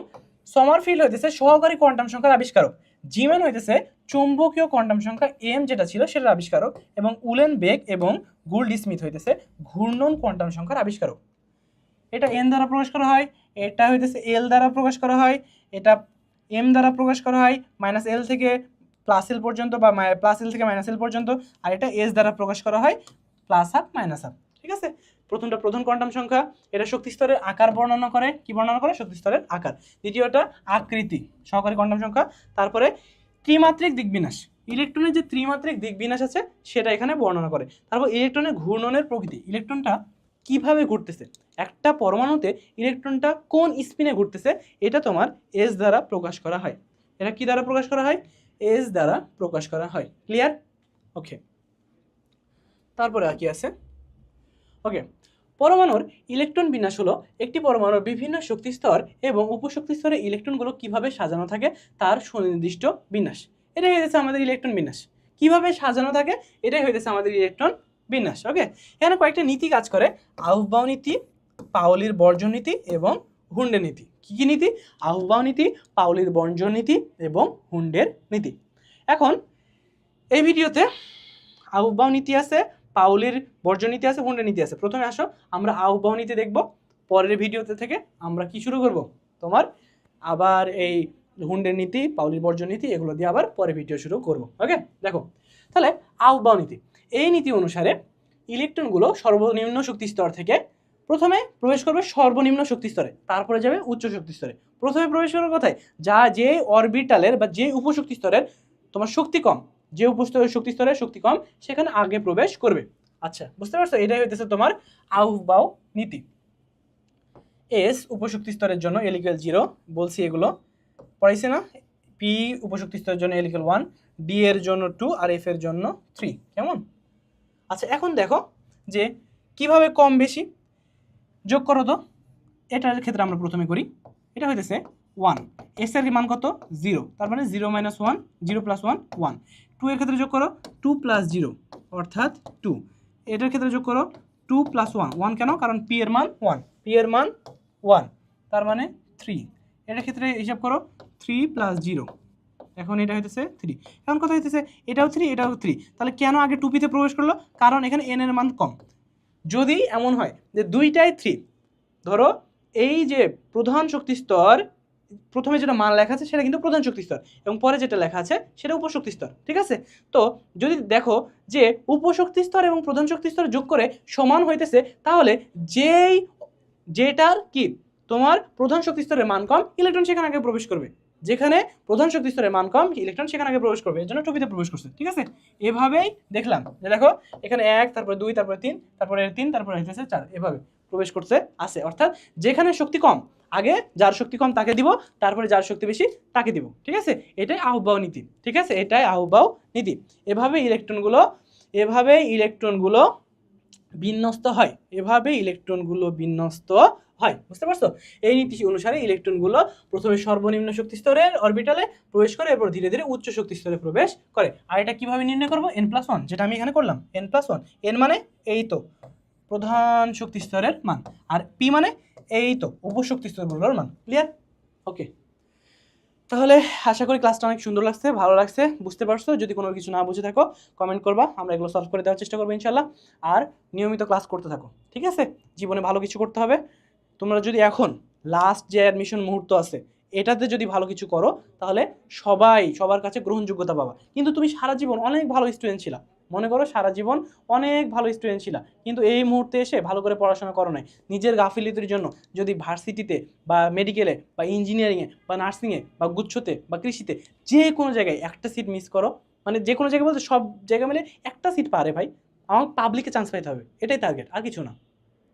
সমারফিল্ড হইতেছে সহকারী কোয়ান্টাম সংখ্যার আবিষ্কারক, জিমেন হইতেছে চৌম্বকীয় কোয়ান্টাম সংখ্যা M যেটা ছিল সেটার আবিষ্কারক, এবং উলেনবেক এবং গোল্ডস্মিথ হইতেছে ঘূর্ণন কোয়ান্টাম সংখ্যার আবিষ্কারক। এটা n দ্বারা প্রকাশ করা হয়, এটা হইতেছে L দ্বারা প্রকাশ করা হয়, এটা M দ্বারা প্রকাশ করা হয় -L থেকে +L পর্যন্ত, বা +L থেকে -L পর্যন্ত, আর এটা S দ্বারা প্রকাশ করা হয় +1/2 -1/2, ঠিক আছে? প্রথমটা প্রধান কোয়ান্টাম সংখ্যা, এটা শক্তি স্তরের আকার বর্ণনা করে। কি বর্ণনা করে? শক্তি স্তরের আকার। দ্বিতীয়টা আকৃতি, সহকারী কোয়ান্টাম সংখ্যা। তারপরে ত্রিমাত্রিক দিকবিন্যাস, ইলেকট্রনের যে ত্রিমাত্রিক দিকবিন্যাস আছে সেটা এখানে বর্ণনা করে। তারপর ইলেকট্রনের ঘূর্ণনের প্রকৃতি, ইলেকট্রনটা কিভাবে ঘুরতেছে, একটা পরমাণুতে ইলেকট্রনটা কোন স্পিনে ঘুরতেছে, এটা তোমার S দ্বারা প্রকাশ করা হয়। এটা কি দ্বারা প্রকাশ করা হয়? S দ্বারা প্রকাশ করা হয়। ক্লিয়ার? ওকে, তারপরে আর কি আছে? ওকে, পরমাণুর ইলেকট্রন বিন্যাস হলো একটি পরমাণুর বিভিন্ন শক্তি স্তর এবং উপশক্তি স্তরে ইলেকট্রনগুলো কিভাবে সাজানো থাকে তার সুনির্দিষ্ট বিন্যাস। এটাই হয়েছে আমাদের ইলেকট্রন বিন্যাস। কিভাবে সাজানো থাকে এটাই হয়েছে আমাদের ইলেকট্রন বিন্যাস। ওকে, এখানে কয়েকটা নীতি কাজ করে: আউফবাউ নীতি, পাউলির বর্জন নীতি এবং হুন্ডের নীতি। কি কি নীতি? আউফবাউ নীতি, পাউলির বর্জন নীতি এবং হুন্ডের নীতি। এখন এই ভিডিওতে আউফবাউ নীতি আছে, পাউলির বর্জন নীতি আছে, হুন্ডের নীতি আছে। প্রথমে আসো আমরা আউফবাউ নীতি দেখব, পরের ভিডিওতে থেকে আমরা কি শুরু করব, তোমার আবার এই হুন্ডের নীতি, পাউলির বর্জন নীতি, এগুলো দিয়ে আবার পরে ভিডিও শুরু করব। ওকে, দেখো তাহলে আউফবাউ নীতি, এই নীতি অনুসারে ইলেকট্রনগুলো সর্বনিম্ন শক্তি স্তর থেকে প্রথমে প্রবেশ করবে সর্বনিম্ন শক্তি স্তরে, তারপরে যাবে উচ্চ শক্তি স্তরে। প্রথমে প্রবেশ করার কথায় যে অরবিটালের বা যে উপশক্তি স্তরের তোমার শক্তি কম, যে শক্তি স্তরের শক্তি কম, সেখানে আগে প্রবেশ করবে। আচ্ছা, বুঝতে পারছো? এটাই হইতেছে তোমার আউফবাউ নীতি। S উপশক্তি স্তরের জন্য L = 0 বলছি, এগুলো পড়াইছে না? P উপশক্তি স্তরের জন্য L = 1, D এর জন্য 2, আর F এর জন্য 3। কেমন? আচ্ছা, এখন দেখো যে কিভাবে কম বেশি যোগ করো তো। এটার ক্ষেত্রে আমরা প্রথমে করি, এটা হইতেছে 1, S এর মান কত? 0, তার মানে 0 - 1, 0 + 1 1। 2 এর ক্ষেত্রে যোগ করো 2 + 0 অর্থাৎ 2। এটার ক্ষেত্রে যোগ করো 2 + 1, 1 কেন? কারণ P এর মান 1, P এর মান 1, তার মানে 3। এটার ক্ষেত্রে হিসাব করো 3 + 0, এখন এটা হইতেছে 3। এখন কথা হইতেছে এটাও 3, এটাও 3, তাহলে কেন আগে 2P তে প্রবেশ করলো? কারণ এখানে n এর মান কম। যদি এমন হয় যে দুইটাই 3, ধরো এই যে প্রধান শক্তি স্তর, প্রথমে যেটা মান লেখা আছে সেটা কিন্তু প্রধান শক্তি স্তর, এবং পরে যেটা লেখা আছে সেটা উপশক্তি স্তর, ঠিক আছে? তো যদি দেখো যে উপশক্তি স্তর এবং প্রধান শক্তি স্তর যোগ করে সমান হইতেছে, তাহলে যেটার কি তোমার প্রধান শক্তি স্তরের মান কম, ইলেকট্রন সেখানে আগে প্রবেশ করবে। যেখানে প্রধান শক্তি স্তরের মান কম, ইলেকট্রন সেখানে আগে প্রবেশ করবে, এর জন্য টুপিতে প্রবেশ করছে। ঠিক আছে, এভাবেই দেখলাম যে দেখো এখানে 1, তারপরে 2, তারপরে 3, তারপরে 3, তারপরে হচ্ছে 4, এভাবে প্রবেশ করতে আসে। অর্থাৎ যেখানে শক্তি কম আগে যার শক্তি কম তাকে দিব, তারপরে যার শক্তি বেশি তাকে দিব। ঠিক আছে, এটাই আহুবাও নীতি। ঠিক আছে, এটাই আহুবাও নীতি। এভাবে ইলেকট্রনগুলো বিন্যস্ত হয়, এভাবে ইলেকট্রনগুলো বিন্যস্ত হয়। বুঝতে পারছো? এই নীতি অনুসারে ইলেকট্রনগুলো প্রথমে সর্বনিম্ন শক্তি স্তরের অরবিটালে প্রবেশ করে, এরপর ধীরে ধীরে উচ্চ শক্তি স্তরে প্রবেশ করে। আর এটা কিভাবে নির্ণয় করবো? n+1, যেটা আমি এখানে করলাম, n+1। n মানে এই তো প্রধান শক্তি স্তরের মান, আর p মানে এই তো উপশক্তি স্তরগুলোর মান। ক্লিয়ার? ওকে, তাহলে আশা করি ক্লাসটা অনেক সুন্দর লাগছে, ভালো লাগছে, বুঝতে পারছো। যদি কোনো কিছু না বুঝে থাকো কমেন্ট করবা, আমরা এগুলো সলভ করে দেওয়ার চেষ্টা করবো ইনশাল্লাহ। আর নিয়মিত ক্লাস করতে থাকো। ঠিক আছে, জীবনে ভালো কিছু করতে হবে। তোমরা যদি এখন লাস্ট যে অ্যাডমিশন মুহূর্ত আছে এটাতে যদি ভালো কিছু করো তাহলে সবার কাছে গ্রহণযোগ্যতা পাবা। কিন্তু তুমি সারা জীবন অনেক ভালো স্টুডেন্ট ছিলা, মনে করো সারা জীবন অনেক ভালো স্টুডেন্ট ছিলা, কিন্তু এই মুহূর্তে এসে ভালো করে পড়াশোনা করো নাই, নিজের গাফিলতির জন্য যদি ভার্সিটিতে বা মেডিকেলে বা ইঞ্জিনিয়ারিংয়ে বা নার্সিংয়ে বা গুচ্ছতে বা কৃষিতে যে কোনো জায়গায় একটা সিট মিস করো, মানে যে কোনো জায়গায় বলতে সব জায়গায় মিলে একটা সিট পারে ভাই, আমার পাবলিকে চান্স পাইতে হবে, এটাই টার্গেট, আর কিছু না।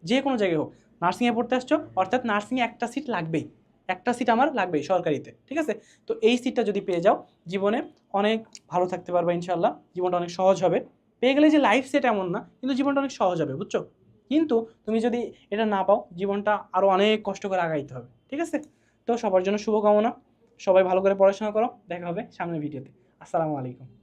যে কোনো জায়গায় হোক, নার্সিংয়ে পড়তে আসছো অর্থাৎ নার্সিংয়ে একটা সিট লাগবেই, একটা সিট আমার লাগবেই সরকারিতে। ঠিক আছে, তো এই সিটটা যদি পেয়ে যাও জীবনে অনেক ভালো থাকতে পারবে ইনশাল্লাহ, জীবনটা অনেক সহজ হবে। পেয়ে গেলে যে লাইফ সেট এমন না, কিন্তু জীবনটা অনেক সহজ হবে, বুঝছো? কিন্তু তুমি যদি এটা না পাও জীবনটা আরও অনেক কষ্ট করে আগাইতে হবে। ঠিক আছে, তো সবার জন্য শুভকামনা, সবাই ভালো করে পড়াশোনা করো, দেখা হবে সামনের ভিডিওতে। আসসালামু আলাইকুম।